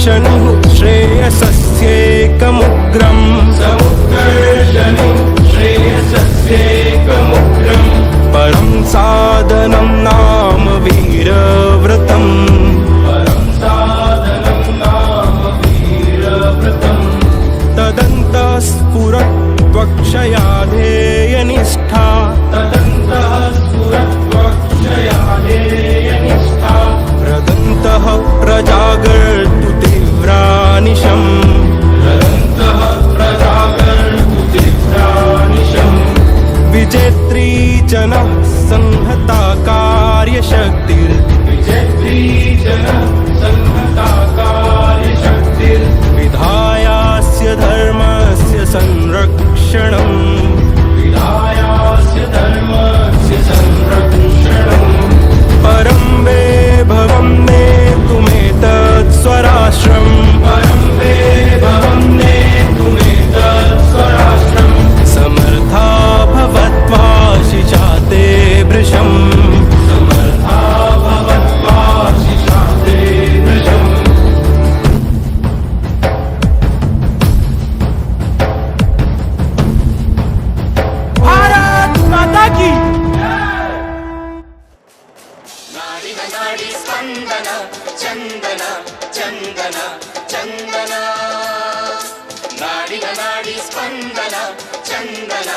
समुत्कर्षणुः श्रेयसस्येकमुग्रम् परं साधनं नाम वीरव्रतम् तदन्तः स्फुरत्वक्षया ध्येयनिष्ठा रदन्तः प्रजागर्तु तीव्रानिशम् विजेत्री जनः संहता कार्यशक्तिर् विधायास्य धर्मस्य संरक्षणम् परं वैभवं नेतुमेतत् स्वराष्ट्रम् समर्था भवत्वा शिशाते भृशम् भारत माता की नाडी स्पंदन चंदन चंदन चंदन नाडी स्पंदन चंदन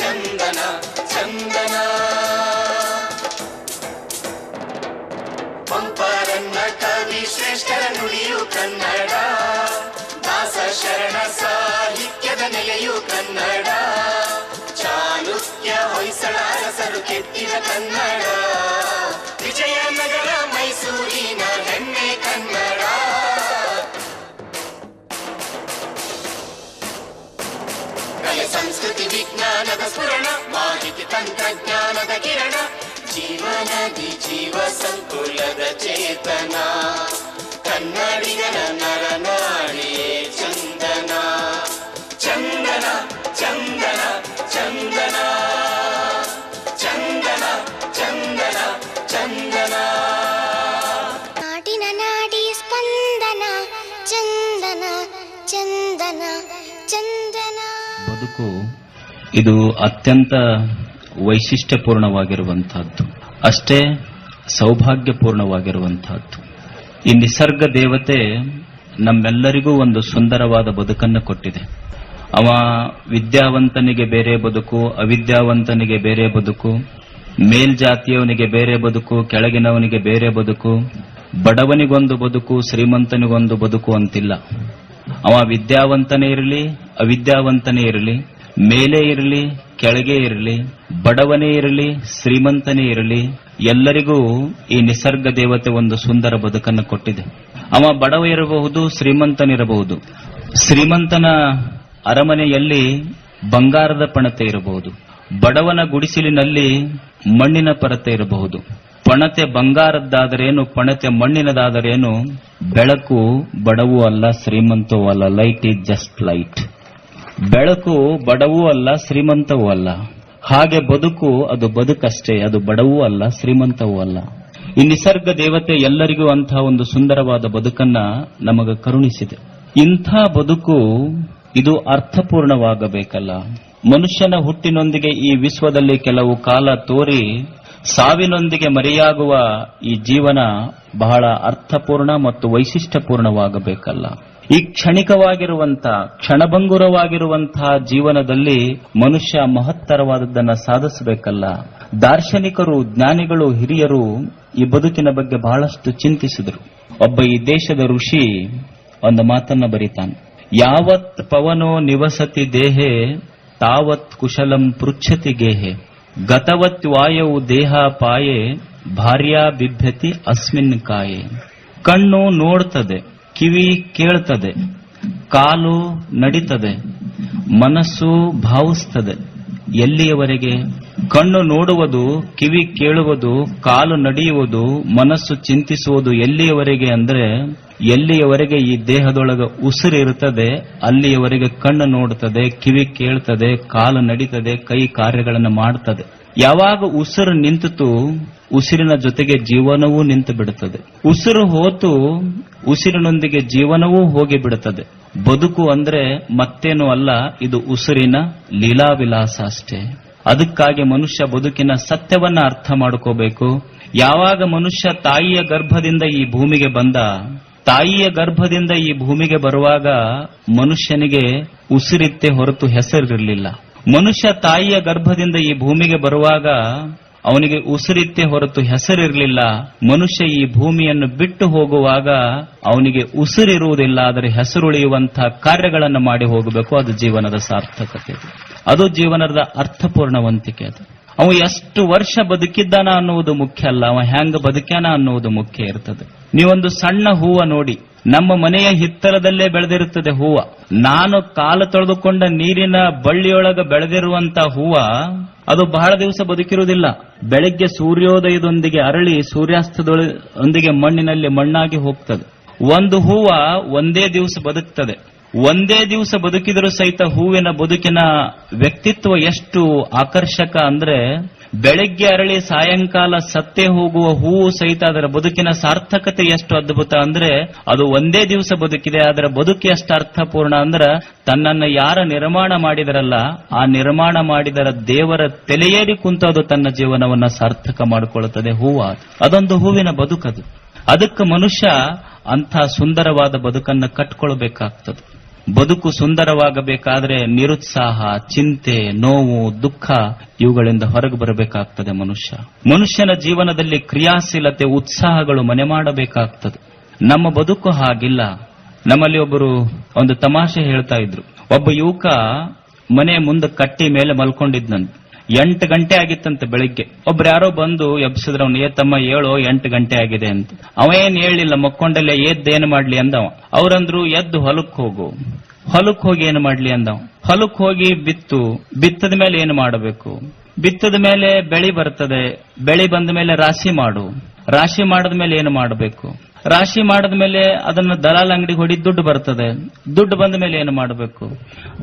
चंदन चंदन पंपरन्न कवि श्रेष्ठರ ನುಡಿಯು ಕನ್ನಡ ದಾಸ ಶರಣ ಸಾಹಿತ್ಯದ ನೆಲೆಯು ಕನ್ನಡ ಚಾಲುಕ್ಯ ಹೊಯ್ಸಳ ಅರಸರು ಕೆತ್ತಿದ ಕನ್ನಡ ವಿಜಯನಗರ ಮೈಸೂರಿನ ಹೆಮ್ಮೆ ಕನ್ನಡ ಕಲೆ ಸಂಸ್ಕೃತಿ ವಿಜ್ಞಾನದ ಸ್ಫುರಣ ಮಾಹಿತಿ ತಂತ್ರಜ್ಞಾನದ ಕಿರಣ ಜೀವನದಿ ಜೀವ ಸಂಕುಲದ ಚೇತನ ಕನ್ನಡಿಗನ ನರನಾಡಿಯೇ ಚಂದನ ಚಂದನ ಚಂದನ ಚಂದನ ಚಂದನ ಚಂದನ ಚಂದನ ನಾಡಿನ ನಾಡಿ ಸ್ಪಂದನ ಚಂದನ ಚಂದನ ಚಂದನ. ಬದುಕು ಇದು ಅತ್ಯಂತ ವೈಶಿಷ್ಟ್ಯಪೂರ್ಣವಾಗಿರುವಂತಹದ್ದು, ಅಷ್ಟೇ ಸೌಭಾಗ್ಯಪೂರ್ಣವಾಗಿರುವಂತಹದ್ದು. ಈ ನಿಸರ್ಗ ದೇವತೆ ನಮ್ಮೆಲ್ಲರಿಗೂ ಒಂದು ಸುಂದರವಾದ ಬದುಕನ್ನು ಕೊಟ್ಟಿದೆ. ಅವ ವಿದ್ಯಾವಂತನಿಗೆ ಬೇರೆ ಬದುಕು, ಅವಿದ್ಯಾವಂತನಿಗೆ ಬೇರೆ ಬದುಕು, ಮೇಲ್ಜಾತಿಯವನಿಗೆ ಬೇರೆ ಬದುಕು, ಕೆಳಗಿನವನಿಗೆ ಬೇರೆ ಬದುಕು, ಬಡವನಿಗೊಂದು ಬದುಕು, ಶ್ರೀಮಂತನಿಗೊಂದು ಬದುಕು ಅಂತಿಲ್ಲ. ಅವ ವಿದ್ಯಾವಂತನೇ ಇರಲಿ, ಅವಿದ್ಯಾವಂತನೇ ಇರಲಿ, ಮೇಲೆ ಇರಲಿ, ಕೆಳಗೆ ಇರಲಿ, ಬಡವನೇ ಇರಲಿ, ಶ್ರೀಮಂತನೇ ಇರಲಿ, ಎಲ್ಲರಿಗೂ ಈ ನಿಸರ್ಗ ದೇವತೆ ಒಂದು ಸುಂದರ ಬದುಕನ್ನು ಕೊಟ್ಟಿದೆ. ಅವ ಬಡವ ಇರಬಹುದು, ಶ್ರೀಮಂತನಿರಬಹುದು. ಶ್ರೀಮಂತನ ಅರಮನೆಯಲ್ಲಿ ಬಂಗಾರದ ಪಣತೆ ಇರಬಹುದು, ಬಡವನ ಗುಡಿಸಿಲಿನಲ್ಲಿ ಮಣ್ಣಿನ ಪರತೆ ಇರಬಹುದು. ಪಣತೆ ಬಂಗಾರದ್ದಾದರೇನು, ಪಣತೆ ಮಣ್ಣಿನದಾದರೇನು, ಬೆಳಕು ಬಡವೂ ಅಲ್ಲ, ಶ್ರೀಮಂತವೂ ಅಲ್ಲ. Light is just light. ಬೆಳಕು ಬಡವೂ ಅಲ್ಲ, ಶ್ರೀಮಂತವೂ ಅಲ್ಲ. ಹಾಗೆ ಬದುಕು ಅದು ಬದುಕಷ್ಟೇ, ಅದು ಬಡವೂ ಅಲ್ಲ, ಶ್ರೀಮಂತವೂ ಅಲ್ಲ. ಈ ನಿಸರ್ಗ ದೇವತೆ ಎಲ್ಲರಿಗೂ ಅಂತಹ ಒಂದು ಸುಂದರವಾದ ಬದುಕನ್ನ ನಮಗೆ ಕರುಣಿಸಿದೆ. ಇಂಥ ಬದುಕು ಇದು ಅರ್ಥಪೂರ್ಣವಾಗಬೇಕಲ್ಲ. ಮನುಷ್ಯನ ಹುಟ್ಟಿನೊಂದಿಗೆ ಈ ವಿಶ್ವದಲ್ಲಿ ಕೆಲವು ಕಾಲ ತೋರಿ ಸಾವಿನೊಂದಿಗೆ ಮರೆಯಾಗುವ ಈ ಜೀವನ ಬಹಳ ಅರ್ಥಪೂರ್ಣ ಮತ್ತು ವೈಶಿಷ್ಟ್ಯಪೂರ್ಣವಾಗಬೇಕಲ್ಲ. ಈ ಕ್ಷಣಿಕವಾಗಿರುವಂತಹ, ಕ್ಷಣಭಂಗುರವಾಗಿರುವಂತಹ ಜೀವನದಲ್ಲಿ ಮನುಷ್ಯ ಮಹತ್ತರವಾದದ್ದನ್ನು ಸಾಧಿಸಬೇಕಲ್ಲ. ದಾರ್ಶನಿಕರು, ಜ್ಞಾನಿಗಳು, ಹಿರಿಯರು ಈ ಬದುಕಿನ ಬಗ್ಗೆ ಬಹಳಷ್ಟು ಚಿಂತಿಸಿದರು. ಒಬ್ಬ ಈ ದೇಶದ ಋಷಿ ಒಂದು ಮಾತನ್ನ ಬರೀತಾನೆ, ಯಾವತ್ ಪವನೋ ನಿವಸತಿ ದೇಹೆ ತಾವತ್ ಕುಶಲಂ ಪೃಚ್ಛತಿ ಗೇಹೆ ಗತವತ್ ವಾಯವು ದೇಹ ಪಾಯೆ ಭಾರ್ಯಾ ಬಿಭ್ಯತಿ ಅಸ್ಮಿನ್ ಕಾಯೆ. ಕಣ್ಣು ನೋಡ್ತದೆ, ಕಿವಿ ಕೇಳ್ತದೆ, ಕಾಲು ನಡಿತದೆ, ಮನಸ್ಸು ಭಾವಿಸ್ತದೆ. ಎಲ್ಲಿಯವರೆಗೆ? ಕಣ್ಣು ನೋಡುವುದು, ಕಿವಿ ಕೇಳುವುದು, ಕಾಲು ನಡೆಯುವುದು, ಮನಸ್ಸು ಚಿಂತಿಸುವುದು ಎಲ್ಲಿಯವರೆಗೆ ಅಂದ್ರೆ, ಎಲ್ಲಿಯವರೆಗೆ ಈ ದೇಹದೊಳಗೆ ಉಸಿರಿರುತ್ತದೆ ಅಲ್ಲಿಯವರೆಗೆ ಕಣ್ಣು ನೋಡುತ್ತದೆ, ಕಿವಿ ಕೇಳ್ತದೆ, ಕಾಲು ನಡೀತದೆ, ಕೈ ಕಾರ್ಯಗಳನ್ನು ಮಾಡ್ತದೆ. ಯಾವಾಗ ಉಸಿರು ನಿಂತಿತು, ಉಸಿರಿನ ಜೊತೆಗೆ ಜೀವನವೂ ನಿಂತು ಬಿಡುತ್ತದೆ. ಉಸಿರು ಹೋತು, ಉಸಿರಿನೊಂದಿಗೆ ಜೀವನವೂ ಹೋಗಿಬಿಡುತ್ತದೆ. ಬದುಕು ಅಂದ್ರೆ ಮತ್ತೇನೂ ಅಲ್ಲ, ಇದು ಉಸಿರಿನ ಲೀಲಾವಿಲಾಸ ಅಷ್ಟೇ. ಅದಕ್ಕಾಗಿ ಮನುಷ್ಯ ಬದುಕಿನ ಸತ್ಯವನ್ನ ಅರ್ಥ ಮಾಡ್ಕೋಬೇಕು. ಯಾವಾಗ ಮನುಷ್ಯ ತಾಯಿಯ ಗರ್ಭದಿಂದ ಈ ಭೂಮಿಗೆ ಬಂದ, ತಾಯಿಯ ಗರ್ಭದಿಂದ ಈ ಭೂಮಿಗೆ ಬರುವಾಗ ಮನುಷ್ಯನಿಗೆ ಉಸಿರಿತ್ತೆ ಹೊರತು ಹೆಸರಿರಲಿಲ್ಲ. ಮನುಷ್ಯ ತಾಯಿಯ ಗರ್ಭದಿಂದ ಈ ಭೂಮಿಗೆ ಬರುವಾಗ ಅವನಿಗೆ ಉಸಿರಿತ್ತೆ ಹೊರತು ಹೆಸರಿರಲಿಲ್ಲ. ಮನುಷ್ಯ ಈ ಭೂಮಿಯನ್ನು ಬಿಟ್ಟು ಹೋಗುವಾಗ ಅವನಿಗೆ ಉಸಿರಿರುವುದಿಲ್ಲ, ಆದರೆ ಹೆಸರುಳಿಯುವಂತಹ ಕಾರ್ಯಗಳನ್ನು ಮಾಡಿ ಹೋಗಬೇಕು. ಅದು ಜೀವನದ ಸಾರ್ಥಕತೆ, ಅದು ಜೀವನದ ಅರ್ಥಪೂರ್ಣವಂತಿಕೆ. ಅದು ಅವ ಎಷ್ಟು ವರ್ಷ ಬದುಕಿದ್ದಾನ ಅನ್ನುವುದು ಮುಖ್ಯ ಅಲ್ಲ, ಅವ ಹೆಂಗ ಬದುಕ್ಯಾನ ಅನ್ನುವುದು ಮುಖ್ಯ ಇರ್ತದೆ. ನೀವೊಂದು ಸಣ್ಣ ಹೂವ ನೋಡಿ, ನಮ್ಮ ಮನೆಯ ಹಿತ್ತಲದಲ್ಲೇ ಬೆಳೆದಿರುತ್ತದೆ ಹೂವ. ನಾನು ಕಾಲು ತೊಳೆದುಕೊಂಡ ನೀರಿನ ಬಳ್ಳಿಯೊಳಗ ಬೆಳೆದಿರುವಂತ ಹೂವ ಅದು ಬಹಳ ದಿವಸ ಬದುಕಿರುವುದಿಲ್ಲ. ಬೆಳಗ್ಗೆ ಸೂರ್ಯೋದಯದೊಂದಿಗೆ ಅರಳಿ ಸೂರ್ಯಾಸ್ತದೊಂದಿಗೆ ಮಣ್ಣಿನಲ್ಲಿ ಮಣ್ಣಾಗಿ ಹೋಗ್ತದೆ. ಒಂದು ಹೂವ ಒಂದೇ ದಿವಸ ಬದುಕ್ತದೆ. ಒಂದೇ ದಿವಸ ಬದುಕಿದರೂ ಸಹಿತ ಹೂವಿನ ಬದುಕಿನ ವ್ಯಕ್ತಿತ್ವ ಎಷ್ಟು ಆಕರ್ಷಕ ಅಂದ್ರೆ, ಬೆಳಗ್ಗೆ ಅರಳಿ ಸಾಯಂಕಾಲ ಸತ್ತೇ ಹೋಗುವ ಹೂವು ಸಹಿತ ಅದರ ಬದುಕಿನ ಸಾರ್ಥಕತೆ ಎಷ್ಟು ಅದ್ಭುತ ಅಂದ್ರೆ, ಅದು ಒಂದೇ ದಿವಸ ಬದುಕಿದೆ, ಅದರ ಬದುಕು ಎಷ್ಟು ಅರ್ಥಪೂರ್ಣ ಅಂದ್ರೆ, ತನ್ನನ್ನು ಯಾರ ನಿರ್ಮಾಣ ಮಾಡಿದರಲ್ಲ ಆ ನಿರ್ಮಾಣ ಮಾಡಿದರ ದೇವರ ತಲೆಯೇರಿ ಕುಂತು ಅದು ತನ್ನ ಜೀವನವನ್ನ ಸಾರ್ಥಕ ಮಾಡಿಕೊಳ್ಳುತ್ತದೆ. ಹೂವು ಅದೊಂದು ಹೂವಿನ ಬದುಕದು. ಅದಕ್ಕೆ ಮನುಷ್ಯ ಅಂಥ ಸುಂದರವಾದ ಬದುಕನ್ನು ಕಟ್ಕೊಳ್ಬೇಕಾಗ್ತದೆ. ಬದುಕು ಸುಂದರವಾಗಬೇಕಾದ್ರೆ ನಿರುತ್ಸಾಹ, ಚಿಂತೆ, ನೋವು, ದುಃಖ ಇವುಗಳಿಂದ ಹೊರಗೆ ಬರಬೇಕಾಗ್ತದೆ. ಮನುಷ್ಯನ ಜೀವನದಲ್ಲಿ ಕ್ರಿಯಾಶೀಲತೆ, ಉತ್ಸಾಹಗಳು ಮನೆ ಮಾಡಬೇಕಾಗ್ತದೆ. ನಮ್ಮ ಬದುಕು ಹಾಗಿಲ್ಲ. ನಮ್ಮಲ್ಲಿ ಒಬ್ಬರು ಒಂದು ತಮಾಷೆ ಹೇಳ್ತಾ ಇದ್ರು. ಒಬ್ಬ ಯುವಕ ಮನೆ ಮುಂದೆ ಕಟ್ಟಿ ಮೇಲೆ ಮಲ್ಕೊಂಡಿದ್ನಂತೆ. 8 ಗಂಟೆ ಆಗಿತ್ತಂತೆ ಬೆಳಿಗ್ಗೆ. ಒಬ್ರು ಯಾರೋ ಬಂದು ಎಬ್ಸಿದ್ರು, ಅವನು ತಮ್ಮ ಏಳೋ 8 ಗಂಟೆ ಆಗಿದೆ ಅಂತ. ಅವೇನ್ ಹೇಳಿಲ್ಲ, ಮಕ್ಕೊಂಡಲ್ಲೇ ಏನ್ ಮಾಡ್ಲಿ ಅಂದವ. ಅವ್ರಂದ್ರು ಎದ್ದು ಹೊಲಕ್ ಹೋಗು. ಹೊಲಕ್ ಹೋಗಿ ಏನು ಮಾಡ್ಲಿ ಅಂದವ. ಹೊಲಕ್ ಹೋಗಿ ಬಿತ್ತದ ಮೇಲೆ ಏನು ಮಾಡಬೇಕು? ಬಿತ್ತದ ಮೇಲೆ ಬೆಳಿ ಬರ್ತದೆ. ಬೆಳಿ ಬಂದ ಮೇಲೆ ರಾಶಿ ಮಾಡು. ರಾಶಿ ಮಾಡದ ಮೇಲೆ ಏನು ಮಾಡಬೇಕು? ರಾಶಿ ಮಾಡದ ಮೇಲೆ ಅದನ್ನ ದಲಾಲ್ ಅಂಗಡಿಗೆ ಹೊಡಿ ದುಡ್ಡು ಬರ್ತದೆ. ದುಡ್ಡು ಬಂದ ಮೇಲೆ ಏನು ಮಾಡಬೇಕು?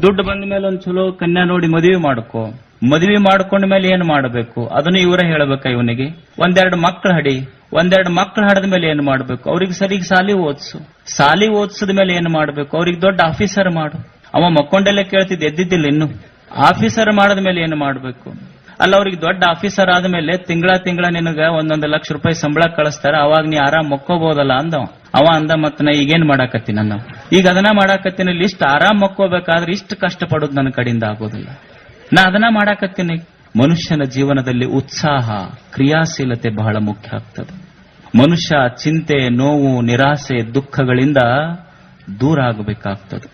ದುಡ್ಡು ಬಂದ ಮೇಲೆ ಒಂದು ಚಲೋ ಕನ್ಯಾ ನೋಡಿ ಮದುವೆ ಮಾಡ್ಕೋ. ಮದುವೆ ಮಾಡ್ಕೊಂಡ ಮೇಲೆ ಏನು ಮಾಡಬೇಕು? ಅದನ್ನು ಇವರೇ ಹೇಳಬೇಕ. ಇವನಿಗೆ ಒಂದೆರಡು ಮಕ್ಕಳು ಹಡಿ. ಒಂದೆರಡು ಮಕ್ಕಳು ಹಡದ ಮೇಲೆ ಏನು ಮಾಡಬೇಕು? ಅವ್ರಿಗೆ ಸರಿಗೆ ಸಾಲಿ ಓದಿಸು. ಸಾಲಿ ಓದಿಸದ ಮೇಲೆ ಏನು ಮಾಡಬೇಕು? ಅವ್ರಿಗೆ ದೊಡ್ಡ ಆಫೀಸರ್ ಮಾಡು. ಅವ ಮಕ್ಕೊಂಡೆಲ್ಲ ಕೇಳ್ತಿದ್ದ, ಎದ್ದಿದ್ದಿಲ್ಲ ಇನ್ನು. ಆಫೀಸರ್ ಮಾಡದ ಮೇಲೆ ಏನು ಮಾಡಬೇಕು? ಅಲ್ಲ, ಅವ್ರಿಗೆ ದೊಡ್ಡ ಆಫೀಸರ್ ಆದ್ಮೇಲೆ ತಿಂಗಳ ನಿನಗ 1 ಲಕ್ಷ ರೂಪಾಯಿ ಸಂಬಳ ಕಳಿಸ್ತಾರ, ಅವಾಗ ನೀ ಆರಾಮ್ ಮಕ್ಕೋಬಹುದಲ್ಲ ಅಂದವ. ಅವ ಅಂದ, ಮತ್ತ ನಾ ಈಗೇನ್ ಮಾಡಾಕತ್ತೀನಿ ನಾನು? ಈಗ ಅದನ್ನ ಮಾಡಾಕತ್ತೀನಿ. ಇಷ್ಟ ಆರಾಮ್ ಮಕ್ಕೋಬೇಕಾದ್ರೆ ಇಷ್ಟು ಕಷ್ಟ ಪಡೋದು ನನ್ನ ಕಡೆಯಿಂದ ಆಗೋದಿಲ್ಲ. ನಾ ಅದನ್ನ ಮಾಡಾಕತ್ತೀನಿ. ಮನುಷ್ಯನ ಜೀವನದಲ್ಲಿ ಉತ್ಸಾಹ, ಕ್ರಿಯಾಶೀಲತೆ ಬಹಳ ಮುಖ್ಯ ಆಗ್ತದೆ. ಮನುಷ್ಯ ಚಿಂತೆ, ನೋವು, ನಿರಾಸೆ, ದುಃಖಗಳಿಂದ ದೂರ ಆಗಬೇಕಾಗ್ತದೆ.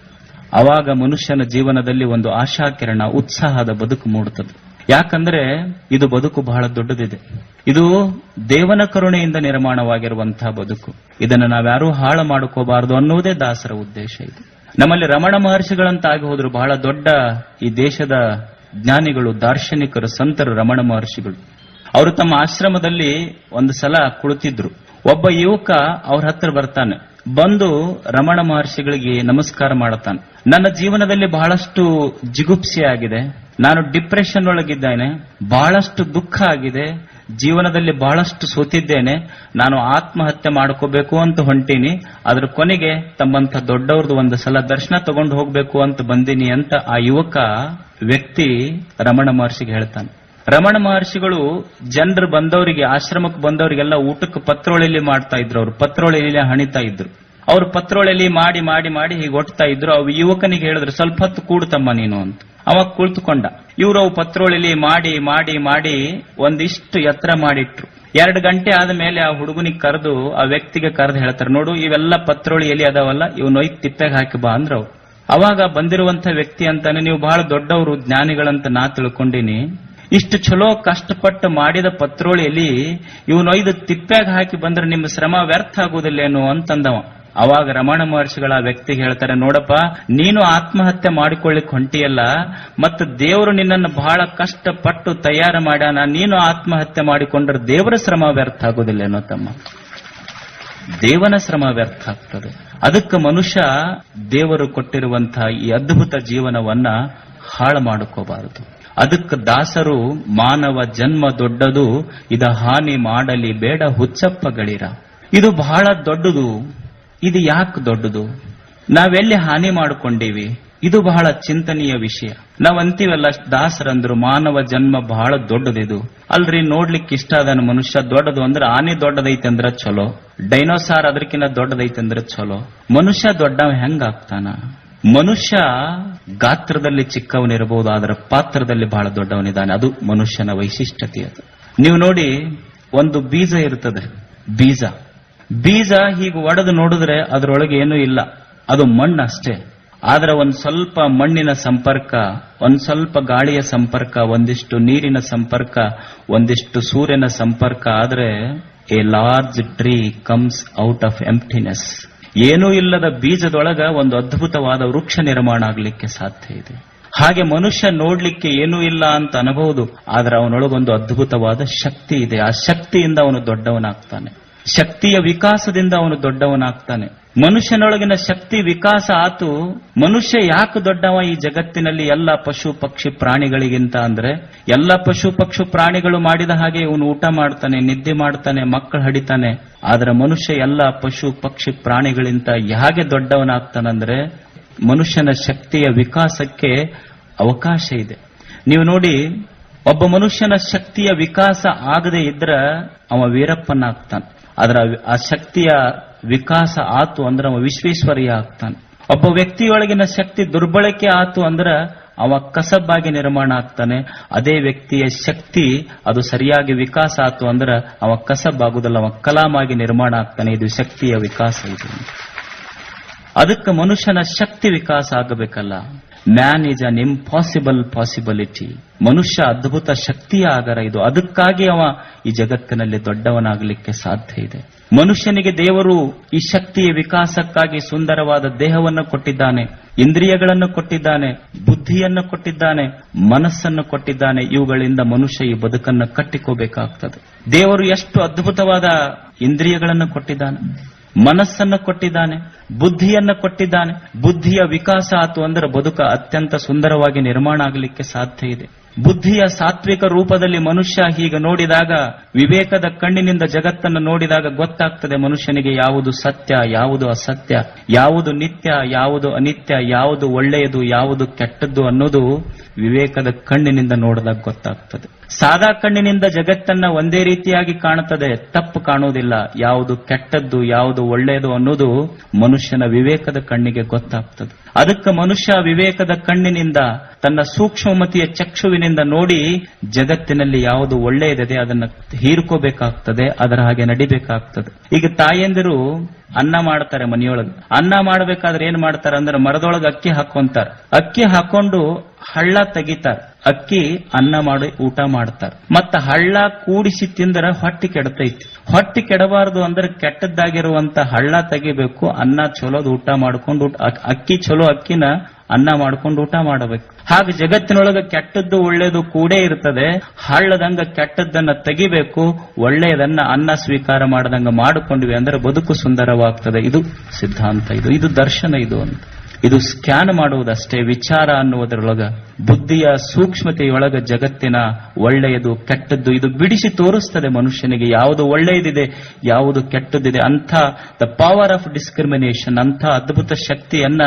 ಅವಾಗ ಮನುಷ್ಯನ ಜೀವನದಲ್ಲಿ ಒಂದು ಆಶಾಕಿರಣ, ಉತ್ಸಾಹದ ಬದುಕು ಮೂಡುತ್ತದೆ. ಯಾಕಂದ್ರೆ ಇದು ಬದುಕು ಬಹಳ ದೊಡ್ಡದಿದೆ. ಇದು ದೇವನ ಕರುಣೆಯಿಂದ ನಿರ್ಮಾಣವಾಗಿರುವಂತಹ ಬದುಕು. ಇದನ್ನು ನಾವ್ಯಾರೂ ಹಾಳು ಮಾಡ್ಕೋಬಾರದು ಅನ್ನುವುದೇ ದಾಸರ ಉದ್ದೇಶ. ಇದು ನಮ್ಮಲ್ಲಿ ರಮಣ ಮಹರ್ಷಿಗಳಂತಾಗಿ ಹೋದ್ರು. ಬಹಳ ದೊಡ್ಡ ಈ ದೇಶದ ಜ್ಞಾನಿಗಳು, ದಾರ್ಶನಿಕರು, ಸಂತರು ರಮಣ ಮಹರ್ಷಿಗಳು. ಅವರು ತಮ್ಮ ಆಶ್ರಮದಲ್ಲಿ ಒಂದು ಸಲ ಕುಳಿತಿದ್ರು. ಒಬ್ಬ ಯುವಕ ಅವ್ರ ಹತ್ರ ಬರ್ತಾನೆ. ಬಂದು ರಮಣ ಮಹರ್ಷಿಗಳಿಗೆ ನಮಸ್ಕಾರ ಮಾಡುತ್ತಾನೆ. ನನ್ನ ಜೀವನದಲ್ಲಿ ಬಹಳಷ್ಟು ಜಿಗುಪ್ಸೆ ಆಗಿದೆ. ನಾನು ಡಿಪ್ರೆಷನ್ ಒಳಗಿದ್ದೇನೆ. ಬಹಳಷ್ಟು ದುಃಖ ಆಗಿದೆ. ಜೀವನದಲ್ಲಿ ಬಹಳಷ್ಟು ಸೋತಿದ್ದೇನೆ. ನಾನು ಆತ್ಮಹತ್ಯೆ ಮಾಡ್ಕೋಬೇಕು ಅಂತ ಹೊಂಟೀನಿ. ಅದ್ರ ಕೊನೆಗೆ ತಮ್ಮಂತ ದೊಡ್ಡವ್ರದ್ದು ಒಂದು ಸಲ ದರ್ಶನ ತಗೊಂಡು ಹೋಗ್ಬೇಕು ಅಂತ ಬಂದೀನಿ ಅಂತ ಆ ಯುವಕ ವ್ಯಕ್ತಿ ರಮಣ ಮಹರ್ಷಿಗೆ ಹೇಳ್ತಾನೆ. ರಮಣ ಮಹರ್ಷಿಗಳು ಜನರು ಬಂದವರಿಗೆ, ಆಶ್ರಮಕ್ಕೆ ಬಂದವರಿಗೆಲ್ಲ ಊಟಕ್ಕೆ ಪತ್ರೋಳೆಯಲ್ಲಿ ಮಾಡ್ತಾ ಇದ್ರು. ಅವರು ಪತ್ರೋಳೆಯಲ್ಲಿ ಹಣಿತಾ ಇದ್ರು. ಅವ್ರು ಪತ್ರೋಳೆಯಲ್ಲಿ ಮಾಡಿ ಮಾಡಿ ಮಾಡಿ ಹೀಗೆ ಒಟ್ತಾ ಇದ್ರು. ಅವು ಯುವಕನಿಗೆ ಹೇಳಿದ್ರು, ಸ್ವಲ್ಪ ಹೊತ್ತು ಕೂಡ್ತಮ್ಮ ನೀನು ಅಂತ. ಅವಾಗ ಕುಳಿತುಕೊಂಡ. ಇವರು ಅವು ಪತ್ರೋಳೆಯಲ್ಲಿ ಮಾಡಿ ಮಾಡಿ ಮಾಡಿ ಒಂದಿಷ್ಟು ಎತ್ತರ ಮಾಡಿಟ್ರು. 2 ಗಂಟೆ ಆದ ಮೇಲೆ ಆ ಹುಡುಗನಿಗೆ ಕರೆದು, ಆ ವ್ಯಕ್ತಿಗೆ ಕರೆದು ಹೇಳ್ತಾರೆ, ನೋಡು ಇವೆಲ್ಲ ಪತ್ರೋಳಿ ಎಲ್ಲಿ ಅದಾವಲ್ಲ, ಇವ್ ನೊಯ್ದು ತಿಪ್ಪೆಗೆ ಹಾಕಿ ಬಾ ಅಂದ್ರ. ಅವ್ರು ಅವಾಗ ಬಂದಿರುವಂತ ವ್ಯಕ್ತಿ ಅಂತಾನೆ, ನೀವು ಬಹಳ ದೊಡ್ಡವರು, ಜ್ಞಾನಿಗಳಂತ ನಾ ತಿಳ್ಕೊಂಡಿನಿ. ಇಷ್ಟು ಚಲೋ ಕಷ್ಟಪಟ್ಟು ಮಾಡಿದ ಪತ್ರೋಳಿಯಲ್ಲಿ ಇವನೊಯ್ದು ತಿಪ್ಪ್ಯಾಗ ಹಾಕಿ ಬಂದ್ರೆ ನಿಮ್ಮ ಶ್ರಮ ವ್ಯರ್ಥ ಆಗುವುದಿಲ್ಲೇನು ಅಂತಂದವ. ಅವಾಗ ರಮಣ ಮಹರ್ಷಿಗಳ ಆ ವ್ಯಕ್ತಿಗೆ ಹೇಳ್ತಾರೆ, ನೋಡಪ್ಪ, ನೀನು ಆತ್ಮಹತ್ಯೆ ಮಾಡಿಕೊಳ್ಳಿಕ್ ಹೊಂಟಿಯಲ್ಲ, ಮತ್ತು ದೇವರು ನಿನ್ನನ್ನು ಬಹಳ ಕಷ್ಟಪಟ್ಟು ತಯಾರು ಮಾಡ್ಯಾನ. ನೀನು ಆತ್ಮಹತ್ಯೆ ಮಾಡಿಕೊಂಡ್ರೆ ದೇವರ ಶ್ರಮ ವ್ಯರ್ಥ ಆಗುದಿಲ್ಲೇನೋ ತಮ್ಮ? ದೇವನ ಶ್ರಮ ವ್ಯರ್ಥ ಆಗ್ತದೆ. ಅದಕ್ಕೆ ಮನುಷ್ಯ ದೇವರು ಕೊಟ್ಟಿರುವಂತಹ ಈ ಅದ್ಭುತ ಜೀವನವನ್ನ ಹಾಳು ಮಾಡಿಕೋಬಾರದು. ಅದಕ್ಕೆ ದಾಸರು, ಮಾನವ ಜನ್ಮ ದೊಡ್ಡದು, ಇದ ಹಾನಿ ಮಾಡಲಿ ಬೇಡ ಹುಚ್ಚಪ್ಪಗಳಿರ. ಇದು ಬಹಳ ದೊಡ್ಡದು. ಇದು ಯಾಕೆ ದೊಡ್ಡದು? ನಾವೆಲ್ಲಿ ಹಾನಿ ಮಾಡಿಕೊಂಡೀವಿ? ಇದು ಬಹಳ ಚಿಂತನೀಯ ವಿಷಯ. ನಾವ್ ಅಂತೀವಲ್ಲ, ದಾಸರಂದ್ರು ಮಾನವ ಜನ್ಮ ಬಹಳ ದೊಡ್ಡದಿದು. ಅಲ್ರಿ, ನೋಡ್ಲಿಕ್ಕೆ ಇಷ್ಟ ಅದನ್ನ ಮನುಷ್ಯ ದೊಡ್ಡದು ಅಂದ್ರೆ ಆನೆ ದೊಡ್ಡದೈತೆ ಅಂದ್ರ ಚಲೋ, ಡೈನೋಸಾರ್ ಅದಕ್ಕಿಂತ ದೊಡ್ಡದೈತೆ ಅಂದ್ರೆ ಚಲೋ. ಮನುಷ್ಯ ದೊಡ್ಡವ ಹೆಂಗಾಗ್ತಾನ? ಮನುಷ್ಯ ಗಾತ್ರದಲ್ಲಿ ಚಿಕ್ಕವನಿರಬಹುದು, ಆದ್ರೆ ಪಾತ್ರದಲ್ಲಿ ಬಹಳ ದೊಡ್ಡವನಿದ್ದಾನೆ. ಅದು ಮನುಷ್ಯನ ವೈಶಿಷ್ಟ್ಯತೆ. ಅದು ನೀವು ನೋಡಿ, ಒಂದು ಬೀಜ ಇರ್ತದೆ. ಬೀಜ ಹೀಗೆ ಒಡೆದು ನೋಡಿದ್ರೆ ಅದರೊಳಗೆ ಏನೂ ಇಲ್ಲ, ಅದು ಮಣ್ಣು ಅಷ್ಟೇ. ಆದ್ರೆ ಒಂದ್ ಸ್ವಲ್ಪ ಮಣ್ಣಿನ ಸಂಪರ್ಕ, ಒಂದ್ ಸ್ವಲ್ಪ ಗಾಳಿಯ ಸಂಪರ್ಕ, ಒಂದಿಷ್ಟು ನೀರಿನ ಸಂಪರ್ಕ, ಒಂದಿಷ್ಟು ಸೂರ್ಯನ ಸಂಪರ್ಕ ಆದ್ರೆ a large tree comes out of emptiness. ಏನೂ ಇಲ್ಲದ ಬೀಜದೊಳಗ ಒಂದು ಅದ್ಭುತವಾದ ವೃಕ್ಷ ನಿರ್ಮಾಣ ಆಗ್ಲಿಕ್ಕೆ ಸಾಧ್ಯ ಇದೆ. ಹಾಗೆ ಮನುಷ್ಯ ನೋಡ್ಲಿಕ್ಕೆ ಏನೂ ಇಲ್ಲ ಅಂತ ಅನಬಹುದು, ಆದ್ರೆ ಅವನೊಳಗೊಂದು ಅದ್ಭುತವಾದ ಶಕ್ತಿ ಇದೆ. ಆ ಶಕ್ತಿಯಿಂದ ಅವನು ದೊಡ್ಡವನಾಗ್ತಾನೆ. ಶಕ್ತಿಯ ವಿಕಾಸದಿಂದ ಅವನು ದೊಡ್ಡವನಾಗ್ತಾನೆ. ಮನುಷ್ಯನೊಳಗಿನ ಶಕ್ತಿ ವಿಕಾಸ ಆತು. ಮನುಷ್ಯ ಯಾಕೆ ದೊಡ್ಡವ ಈ ಜಗತ್ತಿನಲ್ಲಿ ಎಲ್ಲ ಪಶು ಪಕ್ಷಿ ಪ್ರಾಣಿಗಳಿಗಿಂತ ಅಂದ್ರೆ, ಎಲ್ಲ ಪಶು ಪಕ್ಷಿ ಪ್ರಾಣಿಗಳು ಮಾಡಿದ ಹಾಗೆ ಇವನು ಊಟ ಮಾಡ್ತಾನೆ, ನಿದ್ದೆ ಮಾಡ್ತಾನೆ, ಮಕ್ಕಳು ಹಡಿತಾನೆ. ಆದ್ರೆ ಮನುಷ್ಯ ಎಲ್ಲ ಪಶು ಪಕ್ಷಿ ಪ್ರಾಣಿಗಳಿಂದ ಹೇಗೆ ದೊಡ್ಡವನಾಗ್ತಾನಂದ್ರೆ, ಮನುಷ್ಯನ ಶಕ್ತಿಯ ವಿಕಾಸಕ್ಕೆ ಅವಕಾಶ ಇದೆ. ನೀವು ನೋಡಿ, ಒಬ್ಬ ಮನುಷ್ಯನ ಶಕ್ತಿಯ ವಿಕಾಸ ಆಗದೆ ಇದ್ರ ಅವ ವೀರಪ್ಪನಾಗ್ತಾನೆ. ಆದ್ರೆ ಆ ಶಕ್ತಿಯ ವಿಕಾಸ ಆತು ಅಂದ್ರೆ ಅವ ವಿಶ್ವೇಶ್ವರಯ್ಯ ಆಗ್ತಾನೆ. ಒಬ್ಬ ವ್ಯಕ್ತಿಯೊಳಗಿನ ಶಕ್ತಿ ದುರ್ಬಳಕೆ ಆತು ಅಂದ್ರೆ ಅವ ಕಸಬಾಗಿ ನಿರ್ಮಾಣ ಆಗ್ತಾನೆ. ಅದೇ ವ್ಯಕ್ತಿಯ ಶಕ್ತಿ ಅದು ಸರಿಯಾಗಿ ವಿಕಾಸ ಆತು ಅಂದ್ರೆ ಅವ ಕಸಬಾಗುದಲ್ಲ, ಅವ ಕಲಾಮಾಗಿ ನಿರ್ಮಾಣ ಆಗ್ತಾನೆ. ಇದು ಶಕ್ತಿಯ ವಿಕಾಸ. ಇದು ಅದಕ್ಕೆ ಮನುಷ್ಯನ ಶಕ್ತಿ ವಿಕಾಸ ಆಗಬೇಕಲ್ಲ. Man is an impossible possibility. ಮನುಷ್ಯ ಅದ್ಭುತ ಶಕ್ತಿಯ ಆಗರ ಇದು. ಅದಕ್ಕಾಗಿ ಅವ ಈ ಜಗತ್ತಿನಲ್ಲಿ ದೊಡ್ಡವನಾಗಲಿಕ್ಕೆ ಸಾಧ್ಯ ಇದೆ. ಮನುಷ್ಯನಿಗೆ ದೇವರು ಈ ಶಕ್ತಿಯ ವಿಕಾಸಕ್ಕಾಗಿ ಸುಂದರವಾದ ದೇಹವನ್ನು ಕೊಟ್ಟಿದ್ದಾನೆ, ಇಂದ್ರಿಯಗಳನ್ನು ಕೊಟ್ಟಿದ್ದಾನೆ, ಬುದ್ಧಿಯನ್ನು ಕೊಟ್ಟಿದ್ದಾನೆ, ಮನಸ್ಸನ್ನು ಕೊಟ್ಟಿದ್ದಾನೆ. ಇವುಗಳಿಂದ ಮನುಷ್ಯ ಈ ಬದುಕನ್ನು ಕಟ್ಟಿಕೋಬೇಕಾಗ್ತದೆ. ದೇವರು ಎಷ್ಟು ಅದ್ಭುತವಾದ ಇಂದ್ರಿಯಗಳನ್ನು ಕೊಟ್ಟಿದ್ದಾನೆ, ಮನಸ್ಸನ್ನು ಕೊಟ್ಟಿದ್ದಾನೆ, ಬುದ್ಧಿಯನ್ನು ಕೊಟ್ಟಿದ್ದಾನೆ. ಬುದ್ಧಿಯ ವಿಕಾಸ ಆತು ಅಂದ್ರೆ ಬದುಕ ಅತ್ಯಂತ ಸುಂದರವಾಗಿ ನಿರ್ಮಾಣ ಆಗಲಿಕ್ಕೆ ಸಾಧ್ಯ ಇದೆ. ಬುದ್ಧಿಯ ಸಾತ್ವಿಕ ರೂಪದಲ್ಲಿ ಮನುಷ್ಯ ಹೀಗೆ ನೋಡಿದಾಗ, ವಿವೇಕದ ಕಣ್ಣಿನಿಂದ ಜಗತ್ತನ್ನು ನೋಡಿದಾಗ ಗೊತ್ತಾಗ್ತದೆ ಮನುಷ್ಯನಿಗೆ ಯಾವುದು ಸತ್ಯ, ಯಾವುದು ಅಸತ್ಯ, ಯಾವುದು ನಿತ್ಯ, ಯಾವುದು ಅನಿತ್ಯ, ಯಾವುದು ಒಳ್ಳೆಯದು, ಯಾವುದು ಕೆಟ್ಟದ್ದು ಅನ್ನೋದು ವಿವೇಕದ ಕಣ್ಣಿನಿಂದ ನೋಡಿದಾಗ ಗೊತ್ತಾಗ್ತದೆ. ಸಾದಾ ಕಣ್ಣಿನಿಂದ ಜಗತ್ತನ್ನ ಒಂದೇ ರೀತಿಯಾಗಿ ಕಾಣುತ್ತದೆ, ತಪ್ಪು ಕಾಣುವುದಿಲ್ಲ. ಯಾವುದು ಕೆಟ್ಟದ್ದು, ಯಾವುದು ಒಳ್ಳೆಯದು ಅನ್ನೋದು ಮನುಷ್ಯನ ವಿವೇಕದ ಕಣ್ಣಿಗೆ ಗೊತ್ತಾಗ್ತದೆ. ಅದಕ್ಕೆ ಮನುಷ್ಯ ವಿವೇಕದ ಕಣ್ಣಿನಿಂದ, ತನ್ನ ಸೂಕ್ಷ್ಮಮತಿಯ ಚಕ್ಷುವಿನಿಂದ ನೋಡಿ ಜಗತ್ತಿನಲ್ಲಿ ಯಾವುದು ಒಳ್ಳೆಯದಿದೆ ಅದನ್ನ ಹೀರ್ಕೋಬೇಕಾಗ್ತದೆ, ಅದರ ಹಾಗೆ ನಡಿಬೇಕಾಗ್ತದೆ. ಈಗ ತಾಯಂದಿರು ಅನ್ನ ಮಾಡ್ತಾರೆ ಮನೆಯೊಳಗೆ. ಅನ್ನ ಮಾಡಬೇಕಾದ್ರೆ ಏನ್ ಮಾಡ್ತಾರೆ ಅಂದ್ರೆ, ಮರದೊಳಗೆ ಅಕ್ಕಿ ಹಾಕೊಂತಾರೆ. ಅಕ್ಕಿ ಹಾಕೊಂಡು ಹಳ್ಳ ತೆಗಿತಾರೆ. ಅಕ್ಕಿ ಅನ್ನ ಮಾಡಿ ಊಟ ಮಾಡ್ತಾರೆ. ಮತ್ತ ಹಳ್ಳ ಕೂಡಿಸಿ ತಿಂದ್ರೆ ಹೊಟ್ಟಿ ಕೆಡತೈತಿ. ಹೊಟ್ಟಿ ಕೆಡಬಾರದು ಅಂದ್ರೆ ಕೆಟ್ಟದ್ದಾಗಿರುವಂತ ಹಳ್ಳ ತೆಗಿಬೇಕು. ಅನ್ನ ಚಲೋದು ಊಟ ಮಾಡ್ಕೊಂಡು, ಅಕ್ಕಿ ಚಲೋ ಅಕ್ಕಿನ ಅನ್ನ ಮಾಡ್ಕೊಂಡು ಊಟ ಮಾಡಬೇಕು. ಹಾಗೆ ಜಗತ್ತಿನೊಳಗೆ ಕೆಟ್ಟದ್ದು ಒಳ್ಳೆಯದು ಕೂಡೇ ಇರ್ತದೆ. ಹಳ್ಳದಂಗ ಕೆಟ್ಟದ್ದನ್ನ ತೆಗಿಬೇಕು, ಒಳ್ಳೆಯದನ್ನ ಅನ್ನ ಸ್ವೀಕಾರ ಮಾಡದಂಗ ಮಾಡಿಕೊಂಡ್ವಿ ಅಂದ್ರೆ ಬದುಕು ಸುಂದರವಾಗ್ತದೆ. ಇದು ಸಿದ್ಧಾಂತ, ಇದು ದರ್ಶನ. ಇದು ಅಂತ ಇದು ಸ್ಕ್ಯಾನ್ ಮಾಡುವುದಷ್ಟೇ. ವಿಚಾರ ಅನ್ನುವುದರೊಳಗ, ಬುದ್ಧಿಯ ಸೂಕ್ಷ್ಮತೆಯೊಳಗ ಜಗತ್ತಿನ ಒಳ್ಳೆಯದು ಕೆಟ್ಟದ್ದು ಇದು ಬಿಡಿಸಿ ತೋರಿಸ್ತದೆ ಮನುಷ್ಯನಿಗೆ. ಯಾವುದು ಒಳ್ಳೆಯದಿದೆ, ಯಾವುದು ಕೆಟ್ಟದ್ದಿದೆ ಅಂತ ದ ಪವರ್ ಆಫ್ ಡಿಸ್ಕ್ರಿಮಿನೇಷನ್, ಅಂತ ಅದ್ಭುತ ಶಕ್ತಿಯನ್ನ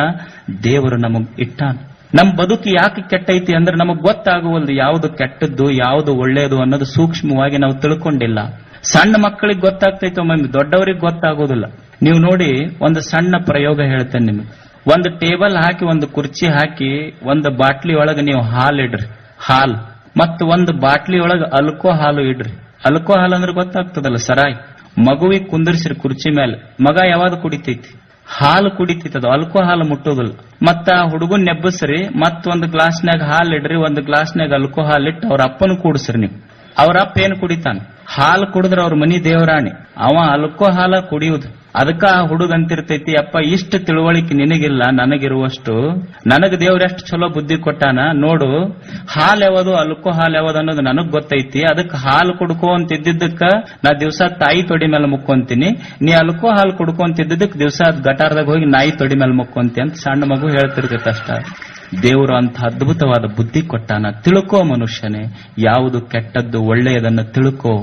ದೇವರು ನಮಗ್ ಇಟ್ಟಾನ. ನಮ್ ಬದುಕು ಯಾಕೆ ಕೆಟ್ಟೈತಿ ಅಂದ್ರೆ ನಮಗ್ ಗೊತ್ತಾಗುವಲ್ದು ಯಾವುದು ಕೆಟ್ಟದ್ದು, ಯಾವುದು ಒಳ್ಳೆಯದು ಅನ್ನೋದು ಸೂಕ್ಷ್ಮವಾಗಿ ನಾವು ತಿಳ್ಕೊಂಡಿಲ್ಲ. ಸಣ್ಣ ಮಕ್ಕಳಿಗೆ ಗೊತ್ತಾಗ್ತೈತೆ, ಒಮ್ಮೆ ದೊಡ್ಡವರಿಗೆ ಗೊತ್ತಾಗೋದಿಲ್ಲ. ನೀವು ನೋಡಿ, ಒಂದು ಸಣ್ಣ ಪ್ರಯೋಗ ಹೇಳ್ತೇನೆ ನಿಮಗೆ. ಒಂದು ಟೇಬಲ್ ಹಾಕಿ, ಒಂದು ಕುರ್ಚಿ ಹಾಕಿ, ಒಂದು ಬಾಟ್ಲಿ ಒಳಗೆ ನೀವು ಹಾಲು ಇಡ್ರಿ, ಹಾಲು, ಮತ್ತು ಒಂದು ಬಾಟ್ಲಿ ಒಳಗೆ ಅಲ್ಕೋ ಹಾಲು ಇಡ್ರಿ. ಅಲ್ಕೋ ಹಾಲು ಅಂದ್ರೆ ಗೊತ್ತಾಗ್ತದಲ್ಲ, ಸರಾಯಿ. ಮಗುವಿಗೆ ಕುಂದಿರ್ಸಿರಿ ಕುರ್ಚಿ ಮೇಲೆ, ಮಗ ಯಾವಾಗ ಕುಡಿತೈತಿ? ಹಾಲು ಕುಡಿತೈತಿ, ಅದು ಅಲ್ಕೋ ಹಾಲು ಮುಟ್ಟೋದಿಲ್ಲ. ಮತ್ತ ಹುಡುಗನ್ ನೆಬ್ಬಸ್ರಿ, ಮತ್ತೊಂದು ಗ್ಲಾಸ್ನಾಗ ಹಾಲು ಇಡ್ರಿ, ಒಂದು ಗ್ಲಾಸ್ನಾಗ ಅಲ್ಕೋ ಹಾಲು ಇಟ್ಟು ಅವ್ರ ಅಪ್ಪನ ಕೂಡಿಸ್ರಿ. ನೀವು ಅವ್ರ ಅಪ್ಪ ಏನ್ ಕುಡಿತಾನೆ? ಹಾಲು ಕುಡಿದ್ರೆ ಅವ್ರ ಮನಿ ದೇವರಾಣಿ, ಅವ ಅಲ್ಕೋ ಹಾಲ ಕುಡಿಯುವುದು. ಅದಕ್ಕ ಆ ಹುಡುಗ ಅಂತಿರ್ತೈತಿ, ಅಪ್ಪ ಇಷ್ಟು ತಿಳುವಳಿಕೆ ನಿನಗಿಲ್ಲ, ನನಗಿರುವಷ್ಟು. ನನಗ್ ದೇವ್ರೆಷ್ಟು ಚಲೋ ಬುದ್ಧಿ ಕೊಟ್ಟಾನ ನೋಡು, ಹಾಲ್ ಯಾವುದು ಅಲ್ಕೋ ಹಾಲ್ ಯಾವುದು ಅನ್ನೋದು ನನಗ್ ಗೊತ್ತೈತಿ. ಅದಕ್ಕೆ ಹಾಲು ಕುಡ್ಕೋ ಅಂತಿದ್ದಕ್ಕ ನಾ ದಿವಸ ತಾಯಿ ತೊಡಿ ಮೇಲೆ ಮುಕ್ಕೊಂತೀನಿ, ನೀ ಅಲ್ಕೋ ಹಾಲು ಕುಡ್ಕೊಂತಿದ್ದಕ್ ದಿವಸ ಗಟಾರದಾಗ ಹೋಗಿ ನಾಯಿ ತೊಡಿ ಮೇಲೆ ಮುಕ್ಕೊಂತಿ ಅಂತ ಸಣ್ಣ ಮಗು ಹೇಳ್ತಿರ್ತೈತಿ ಅಷ್ಟ. ದೇವರು ಅಂತ ಅದ್ಭುತವಾದ ಬುದ್ಧಿ ಕೊಟ್ಟಾನ. ತಿಳ್ಕೋ ಮನುಷ್ಯನೇ, ಯಾವುದು ಕೆಟ್ಟದ್ದು ಒಳ್ಳೆಯದನ್ನು ತಿಳ್ಕೋ.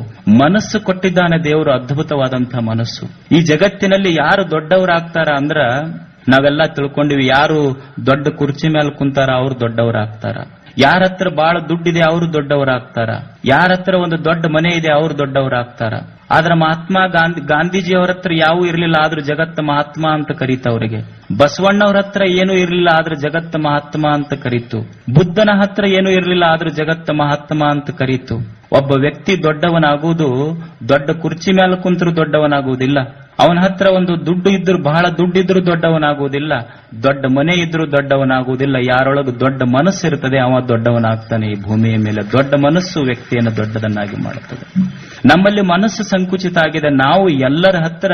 ಮನಸ್ಸು ಕೊಟ್ಟಿದ್ದಾನೆ ದೇವರು, ಅದ್ಭುತವಾದಂತಹ ಮನಸ್ಸು. ಈ ಜಗತ್ತಿನಲ್ಲಿ ಯಾರು ದೊಡ್ಡವರಾಗ್ತಾರ ಅಂದ್ರ ನಾವೆಲ್ಲ ತಿಳ್ಕೊಂಡಿವಿ. ಯಾರು ದೊಡ್ಡ ಕುರ್ಚಿ ಮೇಲೆ ಕುಂತಾರ ಅವ್ರು ದೊಡ್ಡವರಾಗ್ತಾರ. ಯಾರ ಹತ್ರ ಬಹಳ ದುಡ್ಡಿದೆ ಅವರು ದೊಡ್ಡವರಾಗ್ತಾರ. ಯಾರ ಹತ್ರ ಒಂದು ದೊಡ್ಡ ಮನೆ ಇದೆ ಅವರು ದೊಡ್ಡವರಾಗ್ತಾರ. ಆದ್ರೆ ಮಹಾತ್ಮ ಗಾಂಧೀಜಿಯವರ ಹತ್ರ ಯಾವೂ ಇರಲಿಲ್ಲ, ಆದ್ರೂ ಜಗತ್ತ ಮಹಾತ್ಮ ಅಂತ ಕರೀತ ಅವರಿಗೆ. ಬಸವಣ್ಣವ್ರ ಹತ್ರ ಏನೂ ಇರಲಿಲ್ಲ, ಆದ್ರೆ ಜಗತ್ತ ಮಹಾತ್ಮ ಅಂತ ಕರೀತು. ಬುದ್ಧನ ಹತ್ರ ಏನೂ ಇರಲಿಲ್ಲ, ಆದ್ರೂ ಜಗತ್ತ ಮಹಾತ್ಮ ಅಂತ ಕರೀತು. ಒಬ್ಬ ವ್ಯಕ್ತಿ ದೊಡ್ಡವನಾಗುವುದು ದೊಡ್ಡ ಕುರ್ಚಿ ಮೇಲೆ ಕುಂತರೂ ದೊಡ್ಡವನಾಗುವುದಿಲ್ಲ. ಅವನ ಹತ್ರ ಒಂದು ದುಡ್ಡು ಇದ್ರು, ಬಹಳ ದುಡ್ಡಿದ್ರು ದೊಡ್ಡವನಾಗುವುದಿಲ್ಲ. ದೊಡ್ಡ ಮನೆ ಇದ್ರೂ ದೊಡ್ಡವನಾಗುವುದಿಲ್ಲ. ಯಾರೊಳಗೆ ದೊಡ್ಡ ಮನಸ್ಸು ಇರ್ತದೆ ಅವ ದೊಡ್ಡವನಾಗ್ತಾನೆ ಈ ಭೂಮಿಯ ಮೇಲೆ. ದೊಡ್ಡ ಮನಸ್ಸು ವ್ಯಕ್ತಿಯನ್ನು ದೊಡ್ಡದನ್ನಾಗಿ ಮಾಡುತ್ತದೆ. ನಮ್ಮಲ್ಲಿ ಮನಸ್ಸು ಸಂಕುಚಿತ ಆಗಿದೆ. ನಾವು ಎಲ್ಲರ ಹತ್ರ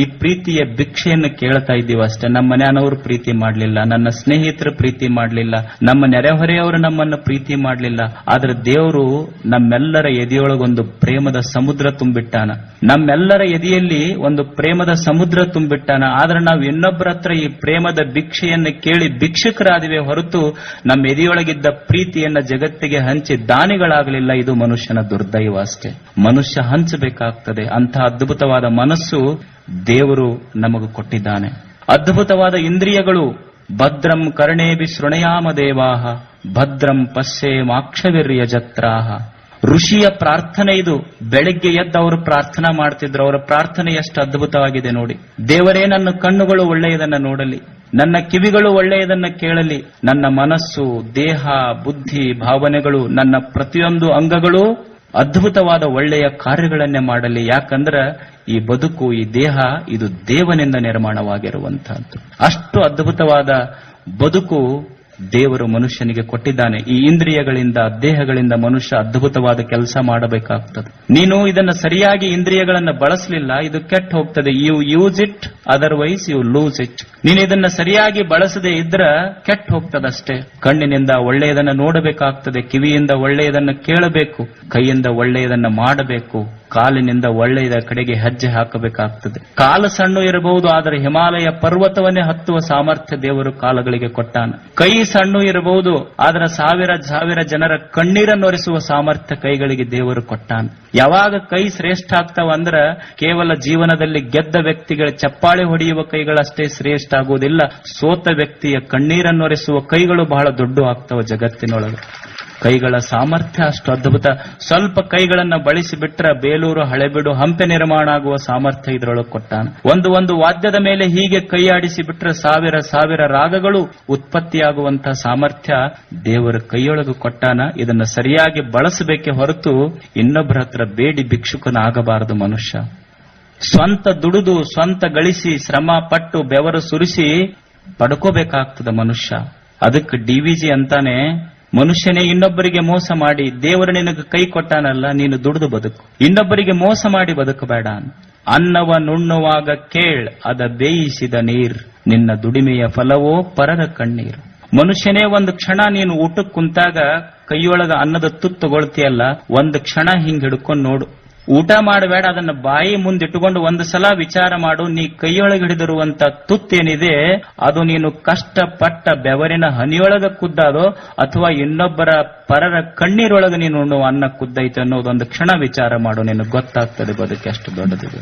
ಈ ಪ್ರೀತಿಯ ಭಿಕ್ಷೆಯನ್ನು ಕೇಳ್ತಾ ಇದ್ದೀವಿ ಅಷ್ಟೇ. ನಮ್ಮ ಮನೆಯವರು ಪ್ರೀತಿ ಮಾಡಲಿಲ್ಲ, ನನ್ನ ಸ್ನೇಹಿತರು ಪ್ರೀತಿ ಮಾಡಲಿಲ್ಲ, ನಮ್ಮ ನೆರೆಹೊರೆಯವರು ನಮ್ಮನ್ನು ಪ್ರೀತಿ ಮಾಡಲಿಲ್ಲ. ಆದ್ರೆ ದೇವರು ನಮ್ಮೆಲ್ಲರ ಎದೆಯೊಳಗೊಂದು ಪ್ರೇಮದ ಸಮುದ್ರ ತುಂಬಿಟ್ಟಾನ. ನಮ್ಮೆಲ್ಲರ ಎದೆಯಲ್ಲಿ ಒಂದು ಪ್ರೇಮದ ಸಮುದ್ರ ತುಂಬಿಟ್ಟಾನ. ಆದ್ರೆ ನಾವು ಇನ್ನೊಬ್ಬರ ಹತ್ರ ಈ ಪ್ರೇಮದ ಭಿಕ್ಷೆಯನ್ನು ಕೇಳಿ ಭಿಕ್ಷುಕರಾದಿವೆ ಹೊರತು ನಮ್ಮ ಎದೆಯೊಳಗಿದ್ದ ಪ್ರೀತಿಯನ್ನ ಜಗತ್ತಿಗೆ ಹಂಚಿ ದಾನಿಗಳಾಗಲಿಲ್ಲ. ಇದು ಮನುಷ್ಯನ ದುರ್ದೈವ ಅಷ್ಟೇ. ಮನುಷ್ಯ ಹಂಚಬೇಕಾಗ್ತದೆ. ಅಂತಹ ಅದ್ಭುತವಾದ ಮನಸ್ಸು ದೇವರು ನಮಗೂ ಕೊಟ್ಟಿದ್ದಾನೆ. ಅದ್ಭುತವಾದ ಇಂದ್ರಿಯಗಳು. ಭದ್ರಂ ಕರ್ಣೇಭಿ ಶೃಣಯಾಮ ದೇವಾಹ ಭದ್ರಂ ಪಶ್ಯೇಮಾಕ್ಷವಿರ್ಯ ಜತ್ರಾಹ. ಋಷಿಯ ಪ್ರಾರ್ಥನೆ ಇದು. ಬೆಳಗ್ಗೆ ಎದ್ದು ಅವರು ಪ್ರಾರ್ಥನಾ ಮಾಡ್ತಿದ್ರು. ಅವರ ಪ್ರಾರ್ಥನೆ ಎಷ್ಟು ಅದ್ಭುತವಾಗಿದೆ ನೋಡಿ. ದೇವರೇ, ನನ್ನ ಕಣ್ಣುಗಳು ಒಳ್ಳೆಯದನ್ನ ನೋಡಲಿ, ನನ್ನ ಕಿವಿಗಳು ಒಳ್ಳೆಯದನ್ನ ಕೇಳಲಿ, ನನ್ನ ಮನಸ್ಸು, ದೇಹ, ಬುದ್ಧಿ, ಭಾವನೆಗಳು, ನನ್ನ ಪ್ರತಿಯೊಂದು ಅಂಗಗಳು ಅದ್ಭುತವಾದ ಒಳ್ಳೆಯ ಕಾರ್ಯಗಳನ್ನೇ ಮಾಡಲಿ. ಯಾಕಂದ್ರೆ ಈ ಬದುಕು, ಈ ದೇಹ ಇದು ದೇವನಿಂದ ನಿರ್ಮಾಣವಾಗಿರುವಂತಹದ್ದು. ಅಷ್ಟು ಅದ್ಭುತವಾದ ಬದುಕು ದೇವರು ಮನುಷ್ಯನಿಗೆ ಕೊಟ್ಟಿದ್ದಾನೆ. ಈ ಇಂದ್ರಿಯಗಳಿಂದ, ದೇಹಗಳಿಂದ ಮನುಷ್ಯ ಅದ್ಭುತವಾದ ಕೆಲಸ ಮಾಡಬೇಕಾಗ್ತದೆ. ನೀನು ಇದನ್ನು ಸರಿಯಾಗಿ ಇಂದ್ರಿಯಗಳನ್ನು ಬಳಸಲಿಲ್ಲ, ಇದು ಕೆಟ್ಟ ಹೋಗ್ತದೆ. You use it, otherwise you lose it. ನೀನು ಇದನ್ನ ಸರಿಯಾಗಿ ಬಳಸದೆ ಇದ್ರ ಕೆಟ್ಟ ಹೋಗ್ತದಷ್ಟೇ. ಕಣ್ಣಿನಿಂದ ಒಳ್ಳೆಯದನ್ನ ನೋಡಬೇಕಾಗ್ತದೆ, ಕಿವಿಯಿಂದ ಒಳ್ಳೆಯದನ್ನ ಕೇಳಬೇಕು, ಕೈಯಿಂದ ಒಳ್ಳೆಯದನ್ನ ಮಾಡಬೇಕು, ಕಾಲಿನಿಂದ ಒಳ್ಳೆಯದ ಕಡೆಗೆ ಹೆಜ್ಜೆ ಹಾಕಬೇಕಾಗ್ತದೆ. ಕಾಲು ಸಣ್ಣ ಇರಬಹುದು, ಆದರೆ ಹಿಮಾಲಯ ಪರ್ವತವನ್ನೇ ಹತ್ತುವ ಸಾಮರ್ಥ್ಯ ದೇವರು ಕಾಲುಗಳಿಗೆ ಕೊಟ್ಟಾನ. ಕೈ ಸಣ್ಣ ಇರಬಹುದು, ಆದರೆ ಸಾವಿರ ಜನರ ಕಣ್ಣೀರನ್ನೊರೆಸುವ ಸಾಮರ್ಥ್ಯ ಕೈಗಳಿಗೆ ದೇವರು ಕೊಟ್ಟಾನ. ಯಾವಾಗ ಕೈ ಶ್ರೇಷ್ಠ ಆಗ್ತಾವ ಅಂದ್ರ ಕೇವಲ ಜೀವನದಲ್ಲಿ ಗೆದ್ದ ವ್ಯಕ್ತಿಗಳ ಚಪ್ಪಾಳೆ ಹೊಡೆಯುವ ಕೈಗಳಷ್ಟೇ ಶ್ರೇಷ್ಠ ಆಗುವುದಿಲ್ಲ. ಸೋತ ವ್ಯಕ್ತಿಯ ಕಣ್ಣೀರನ್ನೊರೆಸುವ ಕೈಗಳು ಬಹಳ ದೊಡ್ಡ ಆಗ್ತಾವ ಜಗತ್ತಿನೊಳಗೆ. ಕೈಗಳ ಸಾಮರ್ಥ್ಯ ಅಷ್ಟು ಅದ್ಭುತ. ಸ್ವಲ್ಪ ಕೈಗಳನ್ನ ಬಳಸಿ ಬಿಟ್ರೆ ಬೇಲೂರು, ಹಳೆಬೀಡು, ಹಂಪೆ ನಿರ್ಮಾಣ ಆಗುವ ಸಾಮರ್ಥ್ಯ ಇದರೊಳಗೆ ಕೊಟ್ಟಾನ. ಒಂದು ವಾದ್ಯದ ಮೇಲೆ ಹೀಗೆ ಕೈ ಆಡಿಸಿ ಬಿಟ್ರೆ ಸಾವಿರ ರಾಗಗಳು ಉತ್ಪತ್ತಿಯಾಗುವಂತಹ ಸಾಮರ್ಥ್ಯ ದೇವರ ಕೈಯೊಳಗೆ ಕೊಟ್ಟಾನ. ಇದನ್ನ ಸರಿಯಾಗಿ ಬಳಸಬೇಕೆ ಹೊರತು ಇನ್ನೊಬ್ಬರ ಹತ್ರ ಬೇಡಿ ಭಿಕ್ಷುಕನಾಗಬಾರದು ಮನುಷ್ಯ. ಸ್ವಂತ ದುಡಿದು, ಸ್ವಂತ ಗಳಿಸಿ, ಶ್ರಮ ಪಟ್ಟು, ಬೆವರು ಸುರಿಸಿ ಪಡ್ಕೋಬೇಕಾಗ್ತದ ಮನುಷ್ಯ. ಅದಕ್ಕೆ ಡಿವಿಜಿ ಅಂತಾನೆ, ಮನುಷ್ಯನೇ ಇನ್ನೊಬ್ಬರಿಗೆ ಮೋಸ ಮಾಡಿ, ದೇವರು ನಿನಗೆ ಕೈ ಕೊಟ್ಟಾನಲ್ಲ, ನೀನು ದುಡಿದು ಬದುಕು, ಇನ್ನೊಬ್ಬರಿಗೆ ಮೋಸ ಮಾಡಿ ಬದುಕಬೇಡ. ಅನ್ನವ ನುಣ್ಣುವಾಗ ಕೇಳ್, ಅದ ಬೇಯಿಸಿದ ನೀರ್, ನಿನ್ನ ದುಡಿಮೆಯ ಫಲವೋ ಪರರ ಕಣ್ಣೀರು. ಮನುಷ್ಯನೇ ಒಂದು ಕ್ಷಣ ನೀನು ಊಟಕ್ಕೆ ಕುಂತಾಗ ಕೈಯೊಳಗ ಅನ್ನದ ತುತ್ತು ತಗೊಳ್ತೀಯಲ್ಲ, ಒಂದು ಕ್ಷಣ ಹಿಂಗ್ ಹಿಡ್ಕೊಂಡು ನೋಡು. ಊಟ ಮಾಡಬೇಡ, ಅದನ್ನ ಬಾಯಿ ಮುಂದಿಟ್ಟುಕೊಂಡು ಒಂದು ಸಲ ವಿಚಾರ ಮಾಡು. ನೀ ಕೈಯೊಳಗೆ ಹಿಡಿದಿರುವಂತ ತುತ್ತೇನಿದೆ ಅದು ನೀನು ಕಷ್ಟಪಟ್ಟ ಬೆವರಿನ ಹನಿಯೊಳಗ ಕುದ್ದಾದೋ ಅಥವಾ ಇನ್ನೊಬ್ಬರ ಪರರ ಕಣ್ಣೀರೊಳಗೆ ನೀನು ಅನ್ನ ಕುದ್ದೈತೆ ಅನ್ನೋದೊಂದು ಕ್ಷಣ ವಿಚಾರ ಮಾಡು. ನಿನಗೆ ಗೊತ್ತಾಗ್ತದೆ ಬದುಕು ಎಷ್ಟು ದೊಡ್ಡದಿದೆ.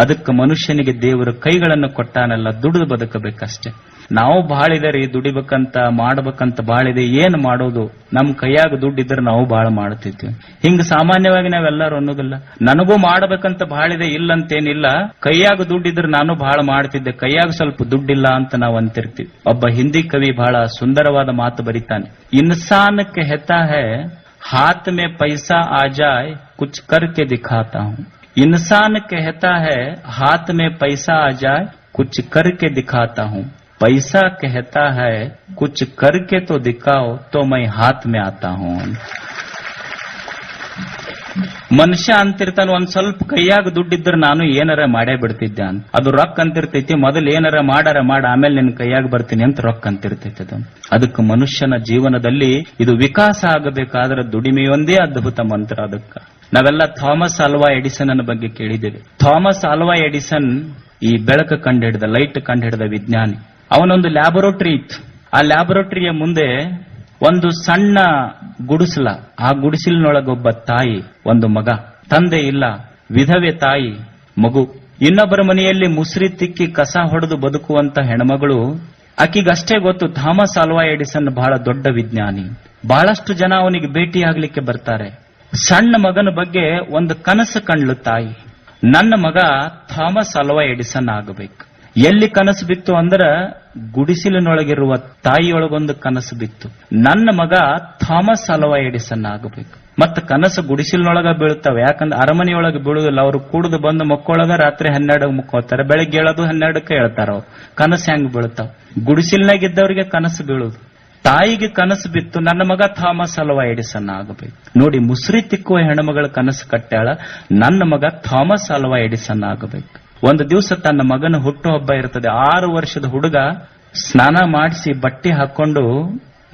ಅದಕ್ಕೆ ಮನುಷ್ಯನಿಗೆ ದೇವರು ಕೈಗಳನ್ನು ಕೊಟ್ಟಾನಲ್ಲ, ದುಡಿದು ಬದುಕಬೇಕಷ್ಟೇ. ನಾವು ಬಾಳಿದೆ ರೀ, ದುಡಿಬೇಕಂತ ಮಾಡಬೇಕಂತ ಬಾಳಿದೆ, ಏನ್ ಮಾಡೋದು? ನಮ್ ಕೈಯಾಗ ದುಡ್ಡಿದ್ರೆ ನಾವು ಬಾಳ ಮಾಡ್ತಿದ್ವಿ. ಹಿಂಗ ಸಾಮಾನ್ಯವಾಗಿ ನಾವೆಲ್ಲರೂ ಅನ್ನೋದಿಲ್ಲ. ನನಗೂ ಮಾಡಬೇಕಂತ ಬಾಳಿದೆ, ಇಲ್ಲಂತೇನಿಲ್ಲ. ಕೈಯಾಗ ದುಡ್ಡಿದ್ರೆ ನಾನು ಬಹಳ ಮಾಡ್ತಿದ್ದೆ, ಕೈಯಾಗ ಸ್ವಲ್ಪ ದುಡ್ಡಿಲ್ಲ ಅಂತ ನಾವು ಅಂತಿರ್ತೀವಿ. ಒಬ್ಬ ಹಿಂದಿ ಕವಿ ಬಹಳ ಸುಂದರವಾದ ಮಾತು ಬರೀತಾನೆ. ಇನ್ಸಾನ್ कहता है हाथ में पैसा आ जाए कुछ करके दिखाता हूँ. इंसान कहता है हाथ में पैसा आ जाए कुछ करके दिखाता हूँ. पैसा कहता है कुछ करके तो दिखाओ तो मैं हाथ में आता हूँ. ಮನುಷ್ಯ ಅಂತಿರ್ತಾನ, ಒಂದ್ ಸ್ವಲ್ಪ ಕೈಯಾಗ ದುಡ್ಡಿದ್ರೆ ನಾನು ಏನಾರ ಮಾಡೇ ಬಿಡ್ತಿದ್ದೆ ಅಂತ. ಅದು ರೊಕ್ಕ ಅಂತಿರ್ತೈತಿ. ಮೊದಲು ಏನಾರ ಮಾಡ ಆಮೇಲೆ ನಿನ್ ಕೈಯಾಗ ಬರ್ತೀನಿ ಅಂತ ರೊಕ್ಕ ಅಂತಿರ್ತೈತಿ ಅದು. ಅದಕ್ಕೆ ಮನುಷ್ಯನ ಜೀವನದಲ್ಲಿ ಇದು ವಿಕಾಸ ಆಗಬೇಕಾದ್ರೆ ದುಡಿಮೆಯೊಂದೇ ಅದ್ಭುತ ಮಂತ್ರ. ಅದಕ್ಕೆ ನಾವೆಲ್ಲ ಥಾಮಸ್ ಆಲ್ವಾ ಎಡಿಸನ್ ಅನ್ನ ಬಗ್ಗೆ ಕೇಳಿದ್ದೇವೆ. ಥಾಮಸ್ ಆಲ್ವಾ ಎಡಿಸನ್ ಈ ಬೆಳಕು ಕಂಡುಹಿಡಿದ, ಲೈಟ್ ಕಂಡುಹಿಡಿದ ವಿಜ್ಞಾನಿ. ಅವನೊಂದು ಲ್ಯಾಬೊರೇಟರಿ ಇತ್ತು. ಆ ಲ್ಯಾಬೊರೇಟರಿಯ ಮುಂದೆ ಒಂದು ಸಣ್ಣ ಗುಡಿಸಲ, ಆ ಗುಡಿಸಲಿನೊಳಗೊಬ್ಬ ತಾಯಿ, ಒಂದು ಮಗ, ತಂದೆ ಇಲ್ಲ, ವಿಧವೆ ತಾಯಿ, ಮಗು. ಇನ್ನೊಬ್ಬರ ಮನೆಯಲ್ಲಿ ಮುಸ್ರಿ ತಿಕ್ಕಿ ಕಸ ಹೊಡೆದು ಬದುಕುವಂತ ಹೆಣ್ಮಗಳು. ಆಕಿಗಷ್ಟೇ ಗೊತ್ತು ಥಾಮಸ್ ಆಲ್ವಾ ಎಡಿಸನ್ ಬಹಳ ದೊಡ್ಡ ವಿಜ್ಞಾನಿ. ಬಹಳಷ್ಟು ಜನ ಅವನಿಗೆ ಭೇಟಿಯಾಗ್ಲಿಕ್ಕೆ ಬರ್ತಾರೆ. ಸಣ್ಣ ಮಗನ ಬಗ್ಗೆ ಒಂದು ಕನಸು ಕಂಡ್ಲು ತಾಯಿ, ನನ್ನ ಮಗ ಥಾಮಸ್ ಆಲ್ವಾ ಎಡಿಸನ್ ಆಗಬೇಕು. ಎಲ್ಲಿ ಕನಸು ಬಿತ್ತು ಅಂದ್ರ ಗುಡಿಸಿಲಿನೊಳಗಿರುವ ತಾಯಿಯೊಳಗೊಂದು ಕನಸು ಬಿತ್ತು, ನನ್ನ ಮಗ ಥಾಮಸ್ ಆಲ್ವಾ ಎಡಿಸನ್ ಆಗಬೇಕು. ಮತ್ತ ಕನಸು ಗುಡಿಸಿಲಿನೊಳಗ ಬೀಳ್ತಾವೆ, ಯಾಕಂದ್ರೆ ಅರಮನೆಯೊಳಗೆ ಬೀಳುದಿಲ್ಲ. ಅವರು ಕೂಡುದು ಬಂದು ಮಕ್ಕಳೊಳಗ ರಾತ್ರಿ 12 ಮುಕ್ಕೋತಾರೆ, ಬೆಳಗ್ಗೆ ಹೇಳೋದು 12ಕ್ಕೆ ಹೇಳ್ತಾರ. ಅವ್ರು ಕನಸು ಹೆಂಗ್ ಬೀಳ್ತಾವ? ಗುಡಿಸಿಲ್ನಾಗಿದ್ದವರಿಗೆ ಕನಸು ಬೀಳುದು. ತಾಯಿಗೆ ಕನಸು ಬಿತ್ತು, ನನ್ನ ಮಗ ಥಾಮಸ್ ಆಲ್ವಾ ಎಡಿಸನ್ ಆಗಬೇಕು. ನೋಡಿ, ಮುಸ್ರಿ ತಿಕ್ಕುವ ಹೆಣ್ಮಗಳ ಕನಸು ಕಟ್ಟಾಳ, ನನ್ನ ಮಗ ಥಾಮಸ್ ಆಲ್ವಾ ಎಡಿಸನ್ ಆಗಬೇಕು. ಒಂದು ದಿವಸ ತನ್ನ ಮಗನ ಹುಟ್ಟುಹಬ್ಬ ಇರ್ತದೆ. 6 ವರ್ಷದ ಹುಡುಗ ಸ್ನಾನ ಮಾಡಿಸಿ ಬಟ್ಟೆ ಹಾಕೊಂಡು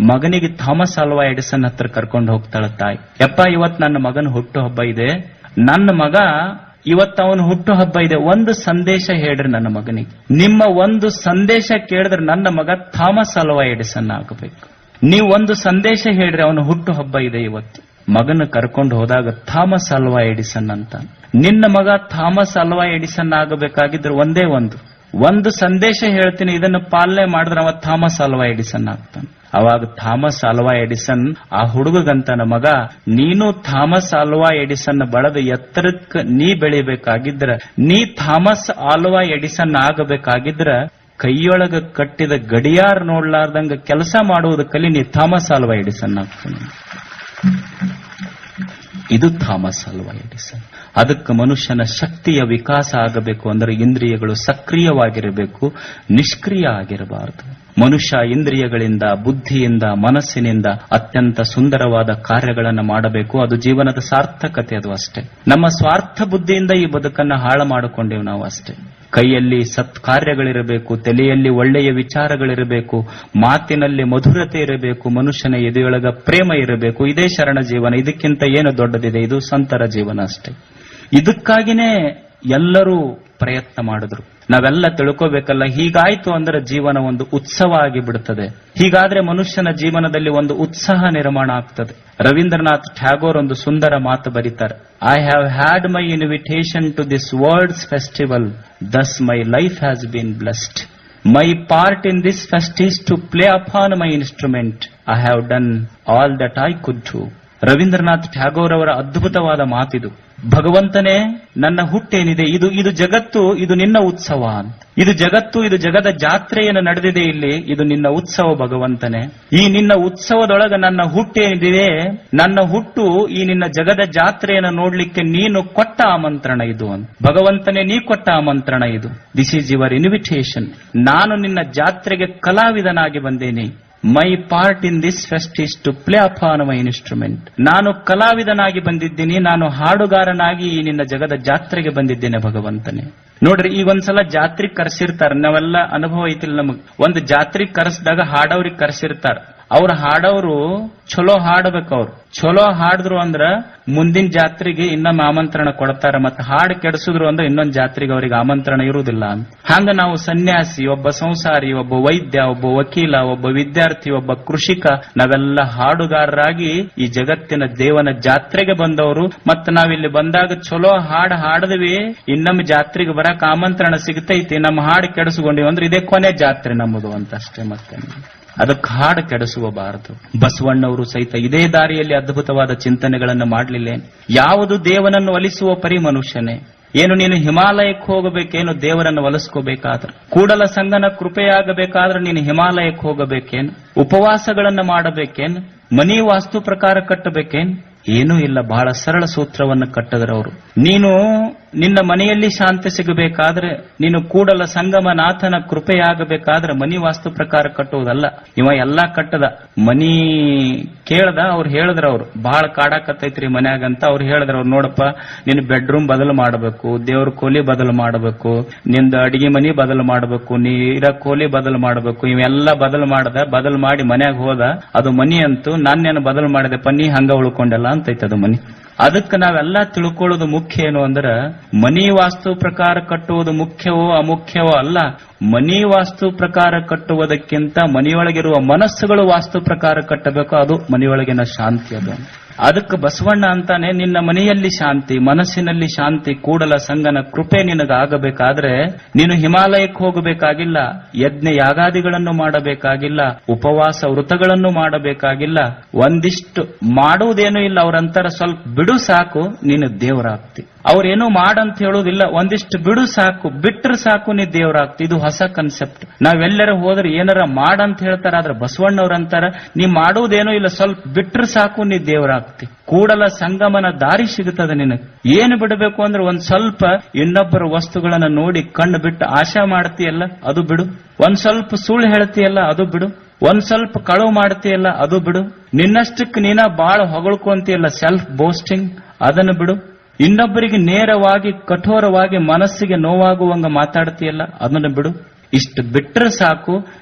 ಮಗನಿಗೆ ಥಾಮಸ್ ಆಲ್ವಾ ಎಡಿಸನ್ ಹತ್ರ ಕರ್ಕೊಂಡು ಹೋಗ್ತಾಳ ತಾಯಿ. ಯಪ್ಪ, ಇವತ್ ನನ್ನ ಮಗನ ಹುಟ್ಟುಹಬ್ಬ ಇದೆ, ನನ್ನ ಮಗ ಇವತ್ತು ಅವನು ಹುಟ್ಟುಹಬ್ಬ ಇದೆ, ಒಂದು ಸಂದೇಶ ಹೇಳ್ರಿ ನನ್ನ ಮಗನಿಗೆ. ನಿಮ್ಮ ಒಂದು ಸಂದೇಶ ಕೇಳಿದ್ರೆ ನನ್ನ ಮಗ ಥಾಮಸ್ ಆಲ್ವಾ ಎಡಿಸನ್ ಆಗಬೇಕು. ನೀವು ಒಂದು ಸಂದೇಶ ಹೇಳ್ರಿ, ಅವನು ಹುಟ್ಟುಹಬ್ಬ ಇದೆ ಇವತ್ತು. ಮಗನ ಕರ್ಕೊಂಡು ಹೋದಾಗ ಥಾಮಸ್ ಆಲ್ವಾ ಎಡಿಸನ್ ಅಂತ, ನಿನ್ನ ಮಗ ಥಾಮಸ್ ಆಲ್ವಾ ಎಡಿಸನ್ ಆಗಬೇಕಾಗಿದ್ರೆ ಒಂದೇ ಒಂದು ಸಂದೇಶ ಹೇಳ್ತೀನಿ, ಇದನ್ನು ಪಾಲನೆ ಮಾಡಿದ್ರೆ ಅವ ಥಾಮಸ್ ಆಲ್ವಾ ಎಡಿಸನ್ ಆಗ್ತಾನೆ. ಅವಾಗ ಥಾಮಸ್ ಆಲ್ವಾ ಎಡಿಸನ್ ಆ ಹುಡುಗಂತನ, ಮಗ ನೀನು ಥಾಮಸ್ ಆಲ್ವಾ ಎಡಿಸನ್ ಬಳದ ಎತ್ತರಕ್ಕೆ ನೀ ಬೆಳಿಬೇಕಾಗಿದ್ರ, ನೀ ಥಾಮಸ್ ಆಲ್ವಾ ಎಡಿಸನ್ ಆಗಬೇಕಾಗಿದ್ರ ಕೈಯೊಳಗ ಕಟ್ಟಿದ ಗಡಿಯಾರ ನೋಡ್ಲಾರ್ದಂಗ ಕೆಲಸ ಮಾಡುವುದು ಕಲಿ, ನೀ ಥಾಮಸ್ ಆಲ್ವಾ ಎಡಿಸನ್ ಆಗ್ತಾನೆ. ಇದು ಥಾಮಸ್ ಆಲ್ವಾ ಎಡಿಸನ್. ಅದಕ್ಕೆ ಮನುಷ್ಯನ ಶಕ್ತಿಯ ವಿಕಾಸ ಆಗಬೇಕು ಅಂದ್ರೆ ಇಂದ್ರಿಯಗಳು ಸಕ್ರಿಯವಾಗಿರಬೇಕು, ನಿಷ್ಕ್ರಿಯ ಆಗಿರಬಾರದು. ಮನುಷ್ಯ ಇಂದ್ರಿಯಗಳಿಂದ, ಬುದ್ಧಿಯಿಂದ, ಮನಸ್ಸಿನಿಂದ ಅತ್ಯಂತ ಸುಂದರವಾದ ಕಾರ್ಯಗಳನ್ನು ಮಾಡಬೇಕು. ಅದು ಜೀವನದ ಸಾರ್ಥಕತೆ. ಅದು ಅಷ್ಟೇ. ನಮ್ಮ ಸ್ವಾರ್ಥ ಬುದ್ಧಿಯಿಂದ ಈ ಬದುಕನ್ನ ಹಾಳು ಮಾಡಿಕೊಂಡೇವು ನಾವು ಅಷ್ಟೇ. ಕೈಯಲ್ಲಿ ಸತ್ಕಾರ್ಯಗಳಿರಬೇಕು, ತಲೆಯಲ್ಲಿ ಒಳ್ಳೆಯ ವಿಚಾರಗಳಿರಬೇಕು, ಮಾತಿನಲ್ಲಿ ಮಧುರತೆ ಇರಬೇಕು, ಮನುಷ್ಯನ ಎದೆಯೊಳಗ ಪ್ರೇಮ ಇರಬೇಕು. ಇದೇ ಶರಣ ಜೀವನ. ಇದಕ್ಕಿಂತ ಏನು ದೊಡ್ಡದಿದೆ? ಇದು ಸಂತರ ಜೀವನ ಅಷ್ಟೇ. ಇದಕ್ಕಾಗಿನೇ ಎಲ್ಲರೂ ಪ್ರಯತ್ನ ಮಾಡಿದ್ರು. ನಾವೆಲ್ಲ ತಿಳ್ಕೋಬೇಕಲ್ಲ, ಹೀಗಾಯ್ತು ಅಂದ್ರೆ ಜೀವನ ಒಂದು ಉತ್ಸವ ಆಗಿಬಿಡುತ್ತದೆ. ಹೀಗಾದ್ರೆ ಮನುಷ್ಯನ ಜೀವನದಲ್ಲಿ ಒಂದು ಉತ್ಸಾಹ ನಿರ್ಮಾಣ ಆಗ್ತದೆ. ರವೀಂದ್ರನಾಥ್ ಟ್ಯಾಗೋರ್ ಒಂದು ಸುಂದರ ಮಾತು ಬರೀತಾರೆ, I have had my invitation to this world's festival, thus my life has been blessed. My part in this fest is to play upon my instrument. I have done all that I could do. Rabindranath Tagore ಅವರ ಅದ್ಭುತವಾದ ಮಾತಿದು. ಭಗವಂತನೇ, ನನ್ನ ಹುಟ್ಟೇನಿದೆ, ಇದು ಜಗತ್ತು, ಇದು ನಿನ್ನ ಉತ್ಸವ. ಇದು ಜಗತ್ತು, ಇದು ಜಗದ ಜಾತ್ರೆಯನ್ನು ನಡೆದಿದೆ ಇಲ್ಲಿ, ಇದು ನಿನ್ನ ಉತ್ಸವ ಭಗವಂತನೇ. ಈ ನಿನ್ನ ಉತ್ಸವದೊಳಗ ನನ್ನ ಹುಟ್ಟೇನಿದೆ, ನನ್ನ ಹುಟ್ಟು ಈ ನಿನ್ನ ಜಗದ ಜಾತ್ರೆಯನ್ನು ನೋಡ್ಲಿಕ್ಕೆ ನೀನು ಕೊಟ್ಟ ಆಮಂತ್ರಣ ಇದು ಅಂತ. ಭಗವಂತನೇ, ನೀ ಕೊಟ್ಟ ಆಮಂತ್ರಣ ಇದು. This is your invitation. ನಾನು ನಿನ್ನ ಜಾತ್ರೆಗೆ ಕಲಾವಿದನಾಗಿ ಬಂದೇನೆ. My part in this fest is to play upon my instrument. ನಾನು ಕಲಾವಿದನಾಗಿ ಬಂದಿದ್ದೀನಿ, ನಾನು ಹಾಡುಗಾರನಾಗಿ ಈ ನಿನ್ನ ಜಗದ ಜಾತ್ರೆಗೆ ಬಂದಿದ್ದೇನೆ ಭಗವಂತನೇ. ನೋಡ್ರಿ, ಈಗ ಒಂದ್ಸಲ ಜಾತ್ರೆಗೆ ಕರೆಸಿರ್ತಾರ, ನಾವೆಲ್ಲ ಅನುಭವ ಐತಿಲ್ಲ ನಮಗ್. ಒಂದು ಜಾತ್ರೆಗೆ ಕರೆಸಿದಾಗ ಹಾಡವ್ರಿಗೆ ಕರೆಸಿರ್ತಾರ. ಅವ್ರು ಹಾಡೋರು ಚಲೋ ಹಾಡ್ಬೇಕು. ಅವ್ರು ಚಲೋ ಹಾಡಿದ್ರು ಅಂದ್ರ ಮುಂದಿನ ಜಾತ್ರೆಗೆ ಇನ್ನೊಮ್ಮೆ ಆಮಂತ್ರಣ ಕೊಡ್ತಾರ. ಮತ್ತೆ ಹಾಡು ಕೆಡಿಸಿದ್ರು ಅಂದ್ರೆ ಇನ್ನೊಂದು ಜಾತ್ರೆಗೆ ಅವ್ರಿಗೆ ಆಮಂತ್ರಣ ಇರುವುದಿಲ್ಲ ಅಂತ. ಹಂಗ ನಾವು ಸನ್ಯಾಸಿ, ಒಬ್ಬ ಸಂಸಾರಿ, ಒಬ್ಬ ವೈದ್ಯ, ಒಬ್ಬ ವಕೀಲ, ಒಬ್ಬ ವಿದ್ಯಾರ್ಥಿ, ಒಬ್ಬ ಕೃಷಿಕ, ನಾವೆಲ್ಲ ಹಾಡುಗಾರರಾಗಿ ಈ ಜಗತ್ತಿನ ದೇವನ ಜಾತ್ರೆಗೆ ಬಂದವರು. ಮತ್ತೆ ನಾವಿಲ್ಲಿ ಬಂದಾಗ ಚಲೋ ಹಾಡು ಹಾಡದ್ವಿ, ಇನ್ನೊಮ್ಮೆ ಜಾತ್ರೆಗೆ ಬರಕ್ ಆಮಂತ್ರಣ ಸಿಗ್ತೈತಿ, ನಮ್ಮ ಹಾಡು ಕೆಡಿಸ್ಕೊಂಡಿವಿ ಅಂದ್ರೆ ಇದೇ ಕೊನೆ ಜಾತ್ರೆ ನಮ್ಮದು ಅಂತ ಅಷ್ಟೇ. ಮತ್ತೆ ಅದಕ್ಕೆ ಹಾಡು ಕೆಡಿಸುವಬಾರದು. ಬಸವಣ್ಣವರು ಸಹಿತ ಇದೇ ದಾರಿಯಲ್ಲಿ ಅದ್ಭುತವಾದ ಚಿಂತನೆಗಳನ್ನು ಮಾಡಲಿಲ್ಲ. ಯಾವುದು ದೇವನನ್ನು ಒಲಿಸುವ ಪರಿ ಮನುಷ್ಯನೇ. ಏನು ನೀನು ಹಿಮಾಲಯಕ್ಕೆ ಹೋಗಬೇಕೇನು ದೇವರನ್ನು ಒಲಿಸ್ಕೋಬೇಕಾದ್ರೆ? ಕೂಡಲ ಸಂಗನ ಕೃಪೆಯಾಗಬೇಕಾದ್ರೆ ನೀನು ಹಿಮಾಲಯಕ್ಕೆ ಹೋಗಬೇಕೇನು? ಉಪವಾಸಗಳನ್ನು ಮಾಡಬೇಕೇನು? ಮನಿ ವಾಸ್ತು ಪ್ರಕಾರ ಕಟ್ಟಬೇಕೇನು? ಏನೂ ಇಲ್ಲ. ಬಹಳ ಸರಳ ಸೂತ್ರವನ್ನು ಕಟ್ಟದ್ರವರು. ನೀನು ನಿನ್ನ ಮನೆಯಲ್ಲಿ ಶಾಂತಿ ಸಿಗಬೇಕಾದ್ರೆ, ನೀನು ಕೂಡಲ ಸಂಗಮನಾಥನ ಕೃಪೆಯಾಗಬೇಕಾದ್ರೆ ಮನಿ ವಾಸ್ತು ಪ್ರಕಾರ ಕಟ್ಟುವುದಲ್ಲ. ಇವ ಎಲ್ಲಾ ಕಟ್ಟದ. ಮನಿ ಕೇಳ್ದ, ಅವ್ರು ಹೇಳಿದ್ರವ್ರು ಬಹಳ ಕಾಡಾಕತ್ತೈತ್ರಿ ಮನ್ಯಾಗಂತ. ಅವ್ರು ಹೇಳಿದ್ರವ್ರು, ನೋಡಪ್ಪ, ನಿನ್ನ ಬೆಡ್ರೂಮ್ ಬದಲು ಮಾಡಬೇಕು, ದೇವ್ರ ಕೋಲಿ ಬದಲು ಮಾಡಬೇಕು, ನಿಂದ ಅಡಿಗೆ ಮನಿ ಬದಲು ಮಾಡಬೇಕು, ನೀರ ಕೋಲಿ ಬದಲು ಮಾಡಬೇಕು. ಇವೆಲ್ಲ ಬದಲು ಮಾಡಿ ಮನ್ಯಾಗ ಹೋದ. ಅದು ಮನಿ ಅಂತೂ ನಾನೇನು ಬದಲು ಮಾಡಿದೆಪ್ಪ, ನೀ ಹಂಗ ಉಳ್ಕೊಂಡೆಲ್ಲ ಅಂತೈತದು ಮನಿ. ಅದಕ್ಕೆ ನಾವೆಲ್ಲ ತಿಳ್ಕೊಳ್ಳೋದು ಮುಖ್ಯ ಏನು ಅಂದ್ರೆ, ಮನಿ ವಾಸ್ತು ಪ್ರಕಾರ ಕಟ್ಟುವುದು ಮುಖ್ಯವೋ ಅಮುಖ್ಯವೋ ಅಲ್ಲ, ಮನಿ ವಾಸ್ತು ಪ್ರಕಾರ ಕಟ್ಟುವುದಕ್ಕಿಂತ ಮನೆಯೊಳಗಿರುವ ಮನಸ್ಸುಗಳು ವಾಸ್ತು ಪ್ರಕಾರ ಕಟ್ಟಬೇಕು. ಅದು ಮನೆಯೊಳಗಿನ ಶಾಂತಿ. ಅದಕ್ಕೆ ಬಸವಣ್ಣ ಅಂತಾನೆ, ನಿನ್ನ ಮನೆಯಲ್ಲಿ ಶಾಂತಿ, ಮನಸ್ಸಿನಲ್ಲಿ ಶಾಂತಿ, ಕೂಡಲ ಸಂಗನ ಕೃಪೆ ನಿನಗಾಗಬೇಕಾದ್ರೆ ನೀನು ಹಿಮಾಲಯಕ್ಕೆ ಹೋಗಬೇಕಾಗಿಲ್ಲ, ಯಜ್ಞ ಯಾಗಾದಿಗಳನ್ನು ಮಾಡಬೇಕಾಗಿಲ್ಲ, ಉಪವಾಸ ವೃತಗಳನ್ನು ಮಾಡಬೇಕಾಗಿಲ್ಲ, ಒಂದಿಷ್ಟು ಮಾಡುವುದೇನೂ ಇಲ್ಲ. ಅವ್ರಂತರ ಸ್ವಲ್ಪ ಬಿಡು ಸಾಕು, ನೀನು ದೇವರಾಗ್ತಿ. ಅವ್ರೇನೋ ಮಾಡಂತ ಹೇಳೋದಿಲ್ಲ, ಒಂದಿಷ್ಟು ಬಿಡು ಸಾಕು, ಬಿಟ್ರೆ ಸಾಕು, ನೀ ದೇವರಾಗ್ತಿ. ಇದು ಹೊಸ ಕನ್ಸೆಪ್ಟ್. ನಾವೆಲ್ಲರ ಹೋದ್ರೆ ಏನಾರ ಮಾಡಂತ ಹೇಳ್ತಾರ, ಆದ್ರೆ ಬಸವಣ್ಣವ್ರಂತಾರ ನೀ ಮಾಡುವುದೇನೋ ಇಲ್ಲ, ಸ್ವಲ್ಪ ಬಿಟ್ರೆ ಸಾಕು, ನೀ ದೇವರಾಗ್ತಿ. ಕೂಡಲ ಸಂಗಮನ ದಾರಿ ಸಿಗುತ್ತದೆ ನಿನಗೆ. ಏನು ಬಿಡಬೇಕು ಅಂದ್ರೆ ಒಂದ್ ಸ್ವಲ್ಪ ಇನ್ನೊಬ್ಬರ ವಸ್ತುಗಳನ್ನ ನೋಡಿ ಕಣ್ಣು ಬಿಟ್ಟು ಆಶಾ ಮಾಡ್ತೀಯಲ್ಲ, ಅದು ಬಿಡು. ಒಂದ್ ಸ್ವಲ್ಪ ಸುಳ್ಳು ಹೇಳ್ತೀಯಲ್ಲ, ಅದು ಬಿಡು. ಒಂದ್ ಸ್ವಲ್ಪ ಕಳವು ಮಾಡ್ತೀಯಲ್ಲ, ಅದು ಬಿಡು. ನಿನ್ನಷ್ಟಕ್ಕೆ ನೀನ ಬಾಳ ಹೊಗಳ್ಕೊಂತೀಯಲ್ಲ, ಸೆಲ್ಫ್ ಬೋಸ್ಟಿಂಗ್, ಅದನ್ನು ಬಿಡು. ಇನ್ನೊಬ್ಬರಿಗೆ ನೇರವಾಗಿ ಕಠೋರವಾಗಿ ಮನಸ್ಸಿಗೆ ನೋವಾಗುವಂಗ ಮಾತಾಡ್ತೀಯಲ್ಲ, ಅದನ್ನು ಬಿಡು. ಇಷ್ಟು ಬಿಟ್ರೆ ಸಾಕು.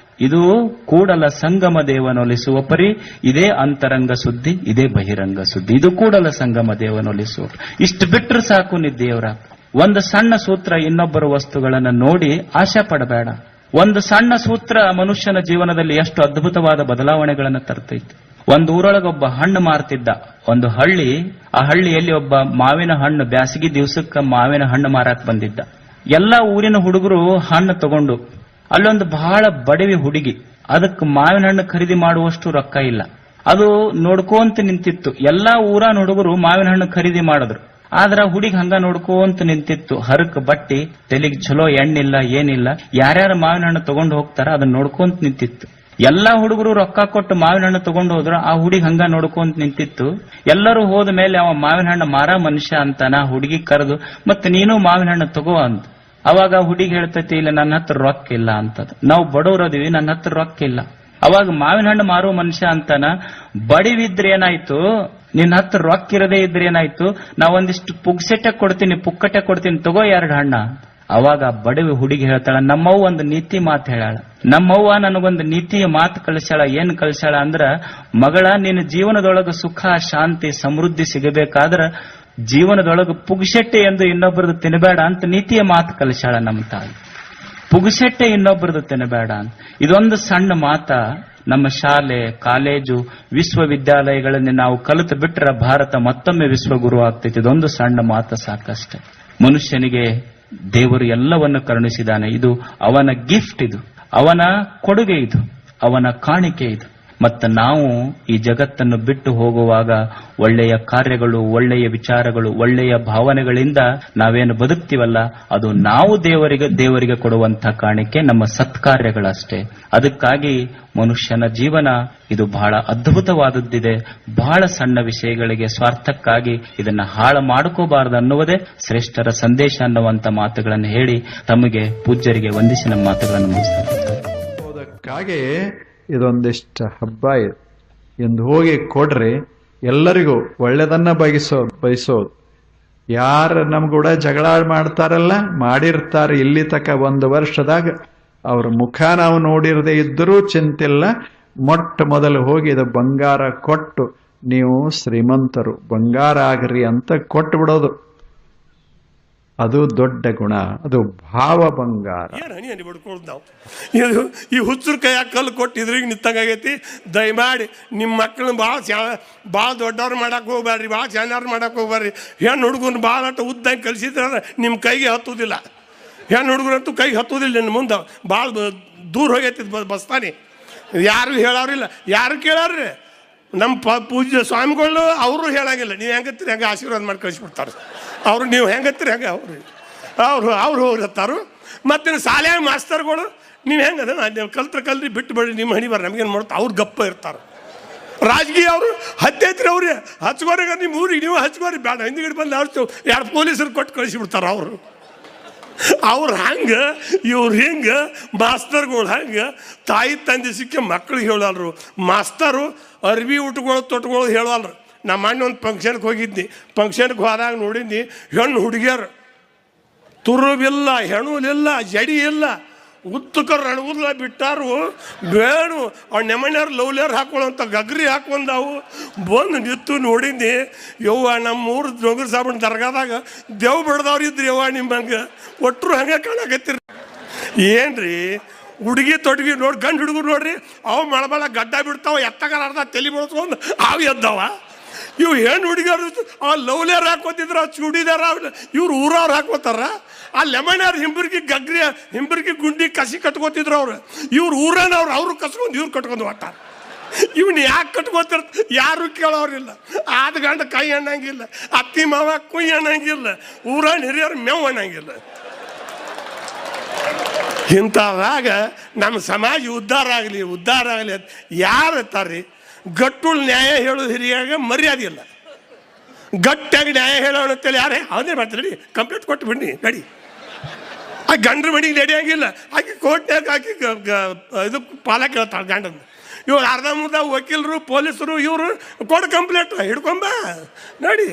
ಇದು ಕೂಡಲ ಸಂಗಮ ದೇವನೊಲಿಸುವ ಪರಿ. ಇದೇ ಅಂತರಂಗ ಸುದ್ದಿ, ಇದೇ ಬಹಿರಂಗ ಸುದ್ದಿ. ಇದು ಕೂಡಲ ಸಂಗಮ ದೇವನೊಲಿಸುವ. ಇಷ್ಟು ಬಿಟ್ರೆ ಸಾಕು, ನೀ ದೇವರ. ಒಂದು ಸಣ್ಣ ಸೂತ್ರ ಇನ್ನೊಬ್ಬರ ವಸ್ತುಗಳನ್ನು ನೋಡಿ ಆಶೆ ಪಡಬೇಡ. ಒಂದು ಸಣ್ಣ ಸೂತ್ರ ಮನುಷ್ಯನ ಜೀವನದಲ್ಲಿ ಎಷ್ಟು ಅದ್ಭುತವಾದ ಬದಲಾವಣೆಗಳನ್ನು ತರ್ತೈತಿ. ಒಂದು ಊರೊಳಗೊಬ್ಬ ಹಣ್ಣು ಮಾರ್ತಿದ್ದ. ಒಂದು ಹಳ್ಳಿ, ಆ ಹಳ್ಳಿಯಲ್ಲಿ ಒಬ್ಬ ಮಾವಿನ ಹಣ್ಣು, ಬ್ಯಾಸಗಿ ದಿವಸಕ್ಕೆ ಮಾವಿನ ಹಣ್ಣು ಮಾರಾಕ್ ಬಂದಿದ್ದ. ಎಲ್ಲಾ ಊರಿನ ಹುಡುಗರು ಹಣ್ಣು ತಗೊಂಡು, ಅಲ್ಲೊಂದು ಬಹಳ ಬಡವಿ ಹುಡುಗಿ, ಅದಕ್ಕೆ ಮಾವಿನ ಹಣ್ಣು ಖರೀದಿ ಮಾಡುವಷ್ಟು ರೊಕ್ಕ ಇಲ್ಲ. ಅದು ನೋಡ್ಕೊಂತ ನಿಂತಿತ್ತು. ಎಲ್ಲಾ ಊರನ ಹುಡುಗರು ಮಾವಿನ ಹಣ್ಣು ಖರೀದಿ ಮಾಡಿದ್ರು, ಆದ್ರ ಹುಡುಗಿ ಹಂಗ ನೋಡ್ಕೊಂತ ನಿಂತಿತ್ತು. ಹರಕ್ ಬಟ್ಟಿ, ತೆಲಿಗೆ ಚಲೋ ಎಣ್ಣಿಲ್ಲ, ಏನಿಲ್ಲ. ಯಾರ್ಯಾರು ಮಾವಿನ ಹಣ್ಣು ತಗೊಂಡು ಹೋಗ್ತಾರ ಅದನ್ನ ನೋಡ್ಕೊಂತ ನಿಂತಿತ್ತು. ಎಲ್ಲಾ ಹುಡುಗರು ರೊಕ್ಕ ಕೊಟ್ಟು ಮಾವಿನ ಹಣ್ಣು ತಗೊಂಡು ಹೋದ್ರು, ಆ ಹುಡುಗಿ ಹಂಗ ನೋಡ್ಕೊಂತ ನಿಂತಿತ್ತು. ಎಲ್ಲರೂ ಹೋದ ಮೇಲೆ ಅವ ಮಾವಿನ ಹಣ್ಣು ಮಾರ ಮನುಷ್ಯ ಅಂತಾನ ಹುಡುಗಿ ಕರೆದು, ಮತ್ತೆ ನೀನು ಮಾವಿನ ಹಣ್ಣು ತಗೋ ಅಂತ. ಅವಾಗ ಹುಡುಗಿ ಹೇಳ್ತೈತಿ, ಇಲ್ಲ ನನ್ನ ಹತ್ರ ರೊಕ್ಕ ಇಲ್ಲ ಅಂತದ. ನಾವು ಬಡವರದೀವಿ, ನನ್ನ ಹತ್ರ ರೊಕ್ಕ ಇಲ್ಲ. ಅವಾಗ ಮಾವಿನ ಹಣ್ಣು ಮಾರೋ ಮನುಷ್ಯ ಅಂತಾನ, ಬಡಿವಿದ್ರೆ ಏನಾಯ್ತು, ನಿನ್ನ ಹತ್ರ ರೊಕ್ಕ ಇರದೇ ಇದ್ರೆ ಏನಾಯ್ತು, ನಾವೊಂದಿಷ್ಟು ಪುಗ್ಸೆಟ್ಟೆ ಕೊಡ್ತೀನಿ, ಪುಕ್ಕಟೆ ಕೊಡ್ತೀನಿ, ತಗೋ 2 ಹಣ್ಣ. ಅವಾಗ ಬಡವಿ ಹುಡುಗಿ ಹೇಳ್ತಾಳ, ನಮ್ಮವ್ವ ಒಂದು ನೀತಿ ಮಾತು ಹೇಳಾಳ. ನಮ್ಮವ್ವ ನನಗೊಂದು ನೀತಿಯ ಮಾತು ಕಳಿಸ್ಯಾಳ. ಏನ್ ಕಳಿಸ್ಯಾಳ ಅಂದ್ರ, ಮಗಳ, ನಿನ್ನ ಜೀವನದೊಳಗ ಸುಖ, ಶಾಂತಿ, ಸಮೃದ್ಧಿ ಸಿಗಬೇಕಾದ್ರ ಜೀವನದೊಳಗ ಪುಗ್ಸೆಟ್ಟೆ ಎಂದು ಇನ್ನೊಬ್ಬರದು ತಿನ್ನಬೇಡ ಅಂತ ನೀತಿಯ ಮಾತು ಕಲಿಸ್ಯಾಳ ನಮ್ಮ ತಾಯಿ. ಪುಗ್ಸೆಟ್ಟೆ ಇನ್ನೊಬ್ಬರದು ತಿನ್ನಬೇಡ ಅಂತ. ಇದೊಂದು ಸಣ್ಣ ಮಾತ ನಮ್ಮ ಶಾಲೆ, ಕಾಲೇಜು, ವಿಶ್ವವಿದ್ಯಾಲಯಗಳಲ್ಲಿ ನಾವು ಕಲಿತು ಬಿಟ್ರೆ ಭಾರತ ಮತ್ತೊಮ್ಮೆ ವಿಶ್ವಗುರು ಆಗ್ತೈತಿ. ಇದೊಂದು ಸಣ್ಣ ಮಾತು ಸಾಕಷ್ಟೆ. ಮನುಷ್ಯನಿಗೆ ದೇವರು ಎಲ್ಲವನ್ನು ಕರುಣಿಸಿದ್ದಾನೆ. ಇದು ಅವನ ಗಿಫ್ಟ್, ಇದು ಅವನ ಕೊಡುಗೆ, ಇದು ಅವನ ಕಾಣಿಕೆ. ಇದು ಮತ್ತು ನಾವು ಈ ಜಗತ್ತನ್ನು ಬಿಟ್ಟು ಹೋಗುವಾಗ ಒಳ್ಳೆಯ ಕಾರ್ಯಗಳು, ಒಳ್ಳೆಯ ವಿಚಾರಗಳು, ಒಳ್ಳೆಯ ಭಾವನೆಗಳಿಂದ ನಾವೇನು ಬದುಕ್ತೀವಲ್ಲ, ಅದು ನಾವು ದೇವರಿಗೆ ಕೊಡುವಂತಹ ಕಾಣಿಕೆ, ನಮ್ಮ ಸತ್ಕಾರ್ಯಗಳಷ್ಟೇ. ಅದಕ್ಕಾಗಿ ಮನುಷ್ಯನ ಜೀವನ ಇದು ಬಹಳ ಅದ್ಭುತವಾದದ್ದಿದೆ. ಬಹಳ ಸಣ್ಣ ವಿಷಯಗಳಿಗೆ ಸ್ವಾರ್ಥಕ್ಕಾಗಿ ಇದನ್ನ ಹಾಳು ಮಾಡ್ಕೋಬಾರದು ಅನ್ನುವುದೇ ಶ್ರೇಷ್ಠರ ಸಂದೇಶ ಅನ್ನುವಂತ ಮಾತುಗಳನ್ನು ಹೇಳಿ ತಮಗೆ ಪೂಜ್ಯರಿಗೆ ವಂದಿಸಿ ನಮ್ಮ ಮಾತುಗಳನ್ನು ಮುಗಿಸ್ತಾರೆ. ಇದೊಂದಿಷ್ಟು ಹಬ್ಬ ಇದೆ ಎಂದು ಹೋಗಿ ಕೊಡ್ರಿ, ಎಲ್ಲರಿಗೂ ಒಳ್ಳೆದನ್ನ ಬಯಸೋದು. ಯಾರು ನಮ್ಗೂಡ ಜಗಳ ಮಾಡ್ತಾರಲ್ಲ, ಮಾಡಿರ್ತಾರೆ ಇಲ್ಲಿ ತಕ 1 ವರ್ಷದಾಗ, ಅವ್ರ ಮುಖ ನಾವು ನೋಡಿರದೆ ಇದ್ದರೂ ಚಿಂತಿಲ್ಲ. ಮೊಟ್ಟ ಮೊದಲು ಹೋಗಿ ಇದು ಬಂಗಾರ ಕೊಟ್ಟು, ನೀವು ಶ್ರೀಮಂತರು, ಬಂಗಾರ ಆಗ್ರಿ ಅಂತ ಕೊಟ್ಟು ಬಿಡೋದು. ಅದು ದೊಡ್ಡ ಗುಣ, ಅದು ಭಾವ ಬಂಗಾರ. ಏನು ಬಿಡ್ಕೊಳ್ದು ನಾವು ಇದು ಈ ಹುಚ್ಚರು ಕೈಯಾಗ ಕಲ್ಲು ಕೊಟ್ಟು ಇದ್ರಿಗೆ ನಿಂತಂಗಾಗೈತಿ. ದಯಮಾಡಿ ನಿಮ್ಮ ಮಕ್ಕಳನ್ನ ಭಾಳ ದೊಡ್ಡವ್ರು ಮಾಡಕ್ಕೆ ಹೋಗ್ಬೇಡ್ರಿ, ಭಾಳ ಚೆನ್ನಾರು ಮಾಡಕ್ಕೆ ಹೋಗ್ಬೇಡ್ರಿ. ಹೆಣ್ಣು ಹುಡುಗನ ಭಾಳ ಉದ್ದಂಗೆ ಕಲಿಸಿದ್ರೆ ನಿಮ್ಮ ಕೈಗೆ ಹತ್ತುವುದಿಲ್ಲ. ಹೆಣ್ಣು ಹುಡುಗರಂತೂ ಕೈಗೆ ಹತ್ತುವುದಿಲ್ಲ. ನಿನ್ನ ಮುಂದೆ ಭಾಳ ದೂರ ಹೋಗೈತಿ ಬಸ್ತಾನೆ. ಯಾರು ಹೇಳೋರಿಲ್ಲ, ಯಾರು ಕೇಳೋರಿ. ನಮ್ಮ ಪೂಜ್ಯ ಸ್ವಾಮಿಗಳು ಅವರು ಹೇಳಂಗಿಲ್ಲ. ನೀವು ಹೆಂಗತ್ತೀರಿ ಹಂಗೆ ಆಶೀರ್ವಾದ ಮಾಡಿ ಕಳಿಸ್ಬಿಡ್ತಾರೆ ಅವರು. ನೀವು ಹೆಂಗತ್ತೀರಿ ಹಂಗೆ ಅವ್ರು ಹೋಗಿರ್ತಾರು. ಮತ್ತು ಶಾಲೆಯ ಮಾಸ್ತರ್ಗಳು ನೀವು ಹೆಂಗದ ನೀವು ಕಲ್ತ್ರಿ ಬಿಟ್ಟು ಬಿಡ್ರಿ, ನಿಮ್ಮ ಹಣಿ ಬರ್ರಿ, ನಮಗೇನು ಮಾಡ್ತಾರೆ. ಅವ್ರು ಗಪ್ಪ ಇರ್ತಾರೆ. ರಾಜಕೀಯ ಅವರು ಹತ್ತೈತ್ರಿ, ಅವ್ರಿಗೆ ಹಚ್ಕೋರಿಗೆ, ನಿಮ್ಮ ಊರಿಗೆ ನೀವು ಹಚ್ಕೋರಿ, ಬೇಡ ಹಿಂದಿಗಡೆ ಬಂದು ಅವ್ರು 2 ಪೊಲೀಸರು ಕೊಟ್ಟು ಕಳಿಸಿಬಿಡ್ತಾರೆ ಅವ್ರು ಹಂಗೆ, ಇವ್ರು ಹಿಂಗೆ. ಮಾಸ್ತರ್ಗಳು ಹಂಗೆ ತಾಯಿ ತಂದೆ ಸಿಕ್ಕಿ ಮಕ್ಳಿಗೆ ಹೇಳಲ್ರು. ಮಾಸ್ತರು ಅರ್ಬಿ ತೊಟ್ಗಳು ಹೇಳಲ್ರು. ನಮ್ಮ ಅಣ್ಣ ಒಂದು ಫಂಕ್ಷನ್ಗೆ ಹೋಗಿದ್ನಿ. ಫಂಕ್ಷನ್ಗೆ ಹೋದಾಗ ನೋಡಿದ್ನಿ, ಹೆಣ್ಣು ಹುಡುಗಿಯರು ತುರುಬಿಲ್ಲ, ಹೆಣುಲಿಲ್ಲ, ಜಡಿ ಇಲ್ಲ, ಉತ್ತುಕರು ರಣಗುಲ್ಲ ಬಿಟ್ಟಾರು. ಬೇಣು ಅವ್ರು ನೆಮಣ್ಯಾರು ಲವ್ಲಿಯರ್ ಹಾಕೊಳ್ಳೋಂಥ ಗಗ್ರಿ ಹಾಕೊಂಡವು. ಬಂದು ನಿಂತು ನೋಡಿದ್ನಿ. ಯವ್ವ ನಮ್ಮ ಊರು ಜೋಗರ್ ಸಾಬಣ್ಣ ದರ್ಗಾದಾಗ ದೇವ್ ಬಿಡ್ದವ್ರು ಇದ್ರಿ ಯವ್ವ, ನಿಮ್ಮಂಗೆ ಒಟ್ಟರು ಹಂಗೆ ಕಾಣಕತ್ತಿರಿ. ಏನ್ರಿ ಹುಡುಗಿ ತೊಡಗಿ ನೋಡಿ ಗಂಡು ಹುಡುಗರು ನೋಡ್ರಿ ಅವು ಮಳಮಳ ಗಡ್ಡ ಬಿಡ್ತಾವ ಎತ್ತಗಾರ ಅರ್ಧ ತಲೆ ಬಿಡ್ಸ್ಕೊಂಡು ಅವು ಎದ್ದವ. ಇವು ಹೆಣ್ಣು ಹುಡುಗಿಯರು ಆ ಲವ್ಲೇರ್ ಹಾಕೋತಿದ್ರು, ಆ ಚೂಡಿದಾರ ಇವ್ರು ಊರವ್ರು ಹಾಕೋತಾರ. ಆ ಲೆಮನ್ಯಾರು ಹಿಂಬರ್ಗಿ ಗುಂಡಿ ಕಸಿ ಕಟ್ಕೋತಿದ್ರು ಅವ್ರು. ಇವ್ರು ಊರನವ್ರು ಅವ್ರು ಕಸ್ಕೊಂಡು ಇವ್ರು ಕಟ್ಕೊಂಡು ಹೊಟ್ಟಾರ. ಇವನು ಯಾಕೆ ಕಟ್ಕೋತಿರ್ ಯಾರು ಕೇಳೋರಿಲ್ಲ. ಆದ ಗಂಡ ಕೈ ಅನ್ನಂಗಿಲ್ಲ, ಅತ್ತಿ ಮಾವ ಕುಯ್ ಅನ್ನಂಗಿಲ್ಲ, ಊರನ್ ಹಿರಿಯರು ಮೇವು ಅನ್ನಂಗಿಲ್ಲ. ಇಂಥವಾಗ ನಮ್ಮ ಸಮಾಜ ಉದ್ಧಾರ ಆಗಲಿ ಅಂತ ಯಾರು ಇರ್ತಾರ್ರಿ? ಗಟ್ಟುಳು ನ್ಯಾಯ ಹೇಳೋದು ಹಿರಿಯಾಗ ಮರ್ಯಾದೆ ಇಲ್ಲ. ಗಟ್ಟಿಯಾಗಿ ನ್ಯಾಯ ಹೇಳೋಣ ಅಂತೇಳಿ ಯಾರೇ ಅವನೇ ಮಾಡ್ತಾರೆ. ನಡಿ ಕಂಪ್ಲೇಂಟ್ ಕೊಟ್ಟು ಬಿಡಿ ನಡಿ. ಆ ಗಂಡ್ರ ಮನೆಗೆ ನಡೆಯಂಗಿಲ್ಲ. ಆಕೆ ಕೋರ್ಟ್ನಾಗ ಆಕೆ ಇದು ಪಾಲ ಕೇಳ್ತಾಳೆ ಗಂಡನ. ಇವ್ರು ಅರ್ಧ ಮುರ್ಧ ವಕೀಲರು ಪೊಲೀಸರು ಇವರು ಕೊಡು ಕಂಪ್ಲೇಂಟ್ ಹಿಡ್ಕೊಂಬ ನೋಡಿ.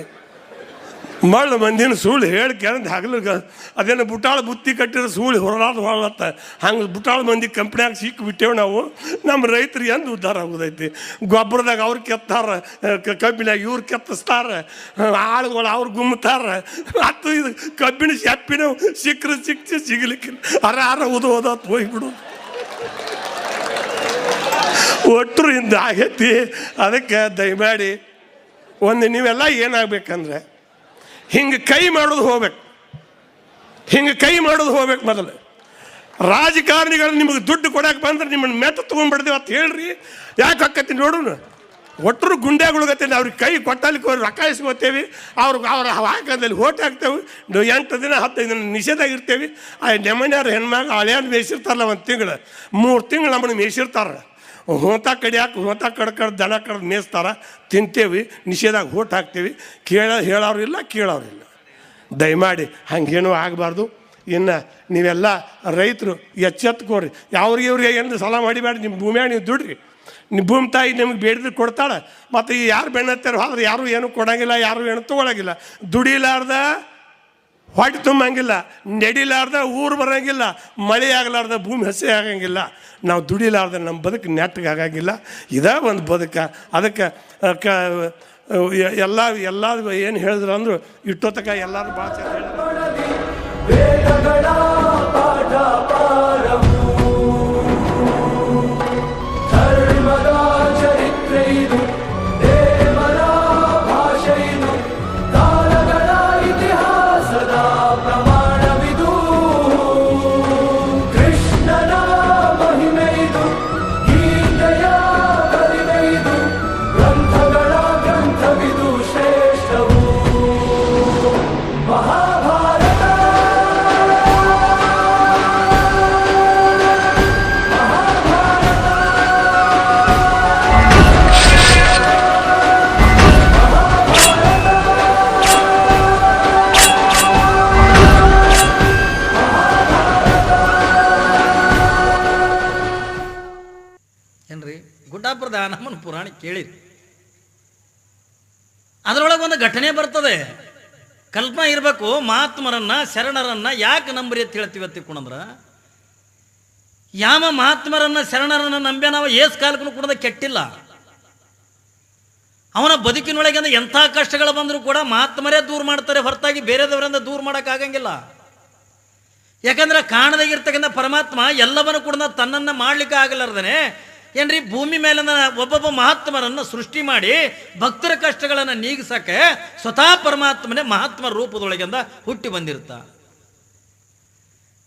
ಮಳ್ಳು ಮಂದಿನ ಸುಳ್ಳು ಹೇಳಿ ಕೇಳಂದು ಹಗಲಿಗೆ ಅದೇನು ಬುಟಾಳ ಬುತ್ತಿ ಕಟ್ಟಿರೋ ಸುಳ್ಳು ಹೊರತ್ತ ಹಂಗೆ ಬುಟಾಳ ಮಂದಿ ಕಂಪ್ನಿಯಾಗ ಸಿಕ್ಕಿಬಿಟ್ಟೇವು ನಾವು. ನಮ್ಮ ರೈತರು ಎಂದು ಉದ್ಧಾರ ಆಗೋದೈತಿ? ಗೊಬ್ಬರದಾಗ ಅವ್ರು ಕೆತ್ತಾರ, ಕಬ್ಬಿನಾಗ ಇವ್ರು ಕೆತ್ತಿಸ್ತಾರ, ಆಳುಗಳು ಅವ್ರು ಗುಮ್ತಾರ. ಹತ್ತು ಇದು ಕಬ್ಬಿನ ಶೆಪ್ಪಿನ ಸಿಕ್ಕರೆ ಸಿಗಲಿಕ್ಕಿಲ್ಲ. ಅರ ಓದೋದ ಹೋಗ್ಬಿಡು. ಒಟ್ಟರು ಇಂದ ಆಗೈತಿ. ಅದಕ್ಕೆ ದಯಮಾಡಿ ಒಂದು ನೀವೆಲ್ಲ ಏನಾಗಬೇಕಂದ್ರೆ ಹಿಂಗೆ ಕೈ ಮಾಡೋದು ಹೋಗ್ಬೇಕು. ಮೊದಲು ರಾಜಕಾರಣಿಗಳು ನಿಮಗೆ ದುಡ್ಡು ಕೊಡಕ್ಕೆ ಬಂದ್ರೆ ನಿಮ್ಮನ್ನು ಮೆತ್ತ ತೊಗೊಂಡ್ಬಿಡ್ದೇವೆ ಅಂತ ಹೇಳ್ರಿ. ಯಾಕೆ ಹಾಕತ್ತೀನಿ ನೋಡೋಣ. ಒಟ್ಟರು ಗುಂಡ್ಯಾಗುಳಗತ್ತೀನಿ. ಅವ್ರಿಗೆ ಕೈ ಕೊಟ್ಟಲಿಕ್ಕೆ ಅವ್ರು ರೊಕ್ಕ ಇಸ್ಕೋತೇವೆ. ಅವ್ರ ಹಾಕದಲ್ಲಿ ಓಟ್ ಹಾಕ್ತೇವೆ. 8 ದಿನ 15 ದಿನ ನಿಷೇಧಾಗಿರ್ತೇವೆ. ಆ ನೆಮನ್ಯಾರು ಹೆಣ್ಮಾಗ ಹಳೆಯದು ಮೇಯಿಸಿರ್ತಾರಲ್ಲ, 1 ತಿಂಗಳು 3 ತಿಂಗಳು ನಮ್ಮನ್ನು ಮೇಯಿಸಿರ್ತಾರೆ. ಹೊಂತ ಕಡ್ದು ದನ ಕಡ್ದು ಮೇಯಿಸ್ತಾರ, ತಿಂತೇವಿ, ನಿಷೇಧಾಗ ಓಟ್ ಹಾಕ್ತೇವಿ. ಹೇಳೋರಿಲ್ಲ ಕೇಳೋರಿಲ್ಲ. ದಯಮಾಡಿ ಹಂಗೇನೂ ಆಗಬಾರ್ದು. ಇನ್ನು ನೀವೆಲ್ಲ ರೈತರು ಎಚ್ಚೆತ್ಕೋರಿ. ಇವ್ರಿಗೆ ಏನು ಸಾಲ ಮಾಡಿಬೇಡಿ. ನಿಮ್ಮ ಭೂಮಿಯಾಗ ನೀವು ದುಡ್ರಿ. ನಿಮ್ಮ ಭೂಮಿ ತಾಯಿ ನಿಮ್ಗೆ ಬೇಡಿದ್ರೆ ಕೊಡ್ತಾಳೆ. ಮತ್ತು ಈ ಯಾರು ಬೆನ್ನತ್ತಾರೋ ಆದ್ರೆ ಯಾರು ಏನೂ ಕೊಡೋಂಗಿಲ್ಲ, ಯಾರು ಏನು ತೊಗೊಳಂಗಿಲ್ಲ. ದುಡಿಲಾರ್ದ ಹೊಟ್ಟೆ ತುಂಬಂಗಿಲ್ಲ, ನಡಿಲಾರ್ದ ಊರು ಬರೋಂಗಿಲ್ಲ, ಮಳೆ ಆಗಲಾರ್ದ ಭೂಮಿ ಹಸಿ ಆಗಂಗಿಲ್ಲ. ನಾವು ದುಡಿಲಾರ್ದ ನಮ್ಮ ಬದುಕು ನೆಟ್ಟಗೆ ಆಗಂಗಿಲ್ಲ. ಇದೇ ಒಂದು ಬದುಕ. ಅದಕ್ಕೆ ಎಲ್ಲ ಏನು ಹೇಳಿದ್ರು ಅಂದರು ಇಟ್ಟೊತ್ತಕ ಎಲ್ಲರೂ ಭಾಳ ಚೆನ್ನಾಗಿ ಗುಡ್ಡಾಪುರದ ನಮ್ಮನ್ನು ಪುರಾಣ ಕೇಳಿರಿ. ಅದರೊಳಗೆ ಒಂದು ಘಟನೆ ಬರ್ತದೆ. ಕಲ್ಪನಾ ಇರಬೇಕು. ಮಹಾತ್ಮರನ್ನ ಶರಣರನ್ನ ಯಾಕೆ ನಂಬ್ರಿ ಅಂತ ಹೇಳ್ತೀವಿ ತಿಳ್ಕೊಂಡ್ರ, ಯಾವ ಮಹಾತ್ಮರನ್ನ ಶರಣರನ್ನ ನಂಬ್ಯ ನಾವು ಏಸ್ ಕಾಲಕ್ಕೂ ಕೂಡ ಕೆಟ್ಟಿಲ್ಲ. ಅವನ ಬದುಕಿನೊಳಗೆ ಅಂದ್ರೆ ಎಂಥ ಕಷ್ಟಗಳು ಬಂದರೂ ಕೂಡ ಮಹಾತ್ಮರೇ ದೂರ ಮಾಡ್ತಾರೆ ಹೊರತಾಗಿ ಬೇರೆದವರಿಂದ ದೂರ ಮಾಡೋಕ್ಕಾಗಂಗಿಲ್ಲ. ಯಾಕಂದ್ರೆ ಕಾಣದಾಗಿರ್ತಕ್ಕಂಥ ಪರಮಾತ್ಮ ಎಲ್ಲವನ್ನೂ ಕೂಡ ತನ್ನನ್ನು ಮಾಡ್ಲಿಕ್ಕೆ ಆಗಲಾರ್ದನೆ ಏನ್ರಿ ಭೂಮಿ ಮೇಲಿನ ಒಬ್ಬೊಬ್ಬ ಮಹಾತ್ಮರನ್ನು ಸೃಷ್ಟಿ ಮಾಡಿ ಭಕ್ತರ ಕಷ್ಟಗಳನ್ನು ನೀಗಿಸಕ್ಕೆ ಸ್ವತಃ ಪರಮಾತ್ಮನೇ ಮಹಾತ್ಮ ರೂಪದೊಳಗಿಂದ ಹುಟ್ಟಿ ಬಂದಿರ್ತ.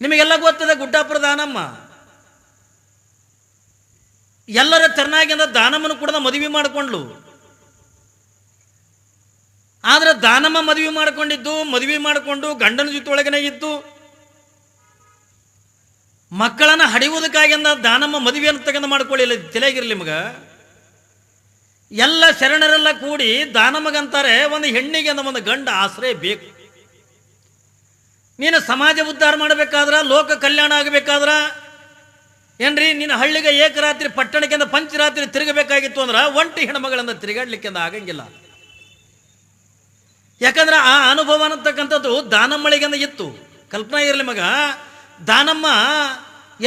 ನಿಮಗೆಲ್ಲ ಗೊತ್ತದೆ ಗುಡ್ಡಾಪುರ ದಾನಮ್ಮ ಎಲ್ಲರ ತೆರನಾಗಿಂದ ದಾನಮ್ಮನು ಕೂಡ ಮದುವೆ ಮಾಡಿಕೊಂಡ್ಲು. ಆದ್ರೆ ದಾನಮ್ಮ ಮದುವೆ ಮಾಡಿಕೊಂಡು ಗಂಡನ ಜೊತೆ ಒಳಗನೆ ಇದ್ದು ಮಕ್ಕಳನ್ನು ಹಡಿಯುವುದಕ್ಕಾಗಿಂದ ದಾನಮ್ಮ ಮದುವೆ ಅಂತ ಮಾಡ್ಕೊಳ್ಳಿಲ್ಲ. ತಲೆಗಿರ್ಲಿ ನಿಮಗ. ಎಲ್ಲ ಶರಣರೆಲ್ಲ ಕೂಡಿ ದಾನಮ್ಮಗಂತಾರೆ ಒಂದು ಹೆಣ್ಣಿಗೆ ಒಂದು ಗಂಡ ಆಶ್ರಯ ಬೇಕು. ನೀನು ಸಮಾಜ ಉದ್ಧಾರ ಮಾಡಬೇಕಾದ್ರ, ಲೋಕ ಕಲ್ಯಾಣ ಆಗಬೇಕಾದ್ರ ಏನ್ರಿ ನೀನು ಹಳ್ಳಿಗೆ ಏಕರಾತ್ರಿ ಪಟ್ಟಣಕ್ಕಿಂತ ಪಂಚರಾತ್ರಿ ತಿರುಗಬೇಕಾಗಿತ್ತು ಅಂದ್ರೆ ಒಂಟಿ ಹೆಣ್ಮಗಳಿಂದ ತಿರುಗಾಡ್ಲಿಕ್ಕೆ ಆಗಂಗಿಲ್ಲ. ಯಾಕಂದ್ರೆ ಆ ಅನುಭವ ಅನ್ನತಕ್ಕಂಥದ್ದು ದಾನಮ್ಮಳಿಗೆಂದ ಇತ್ತು. ಕಲ್ಪನಾ ಇರಲಿ ಮಗ. ದಾನಮ್ಮ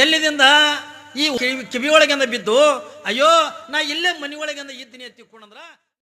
ಎಲ್ಲಿದಿಂದ ಈ ಕಿವಿಯೊಳಗೆಂದ ಬಿದ್ದು ಅಯ್ಯೋ ನಾ ಇಲ್ಲೇ ಮನೆಯೊಳಗೆಂದ ಇದ್ದೀನಿ ಅಂತ ತಿಳ್ಕೊಂಡ್ರ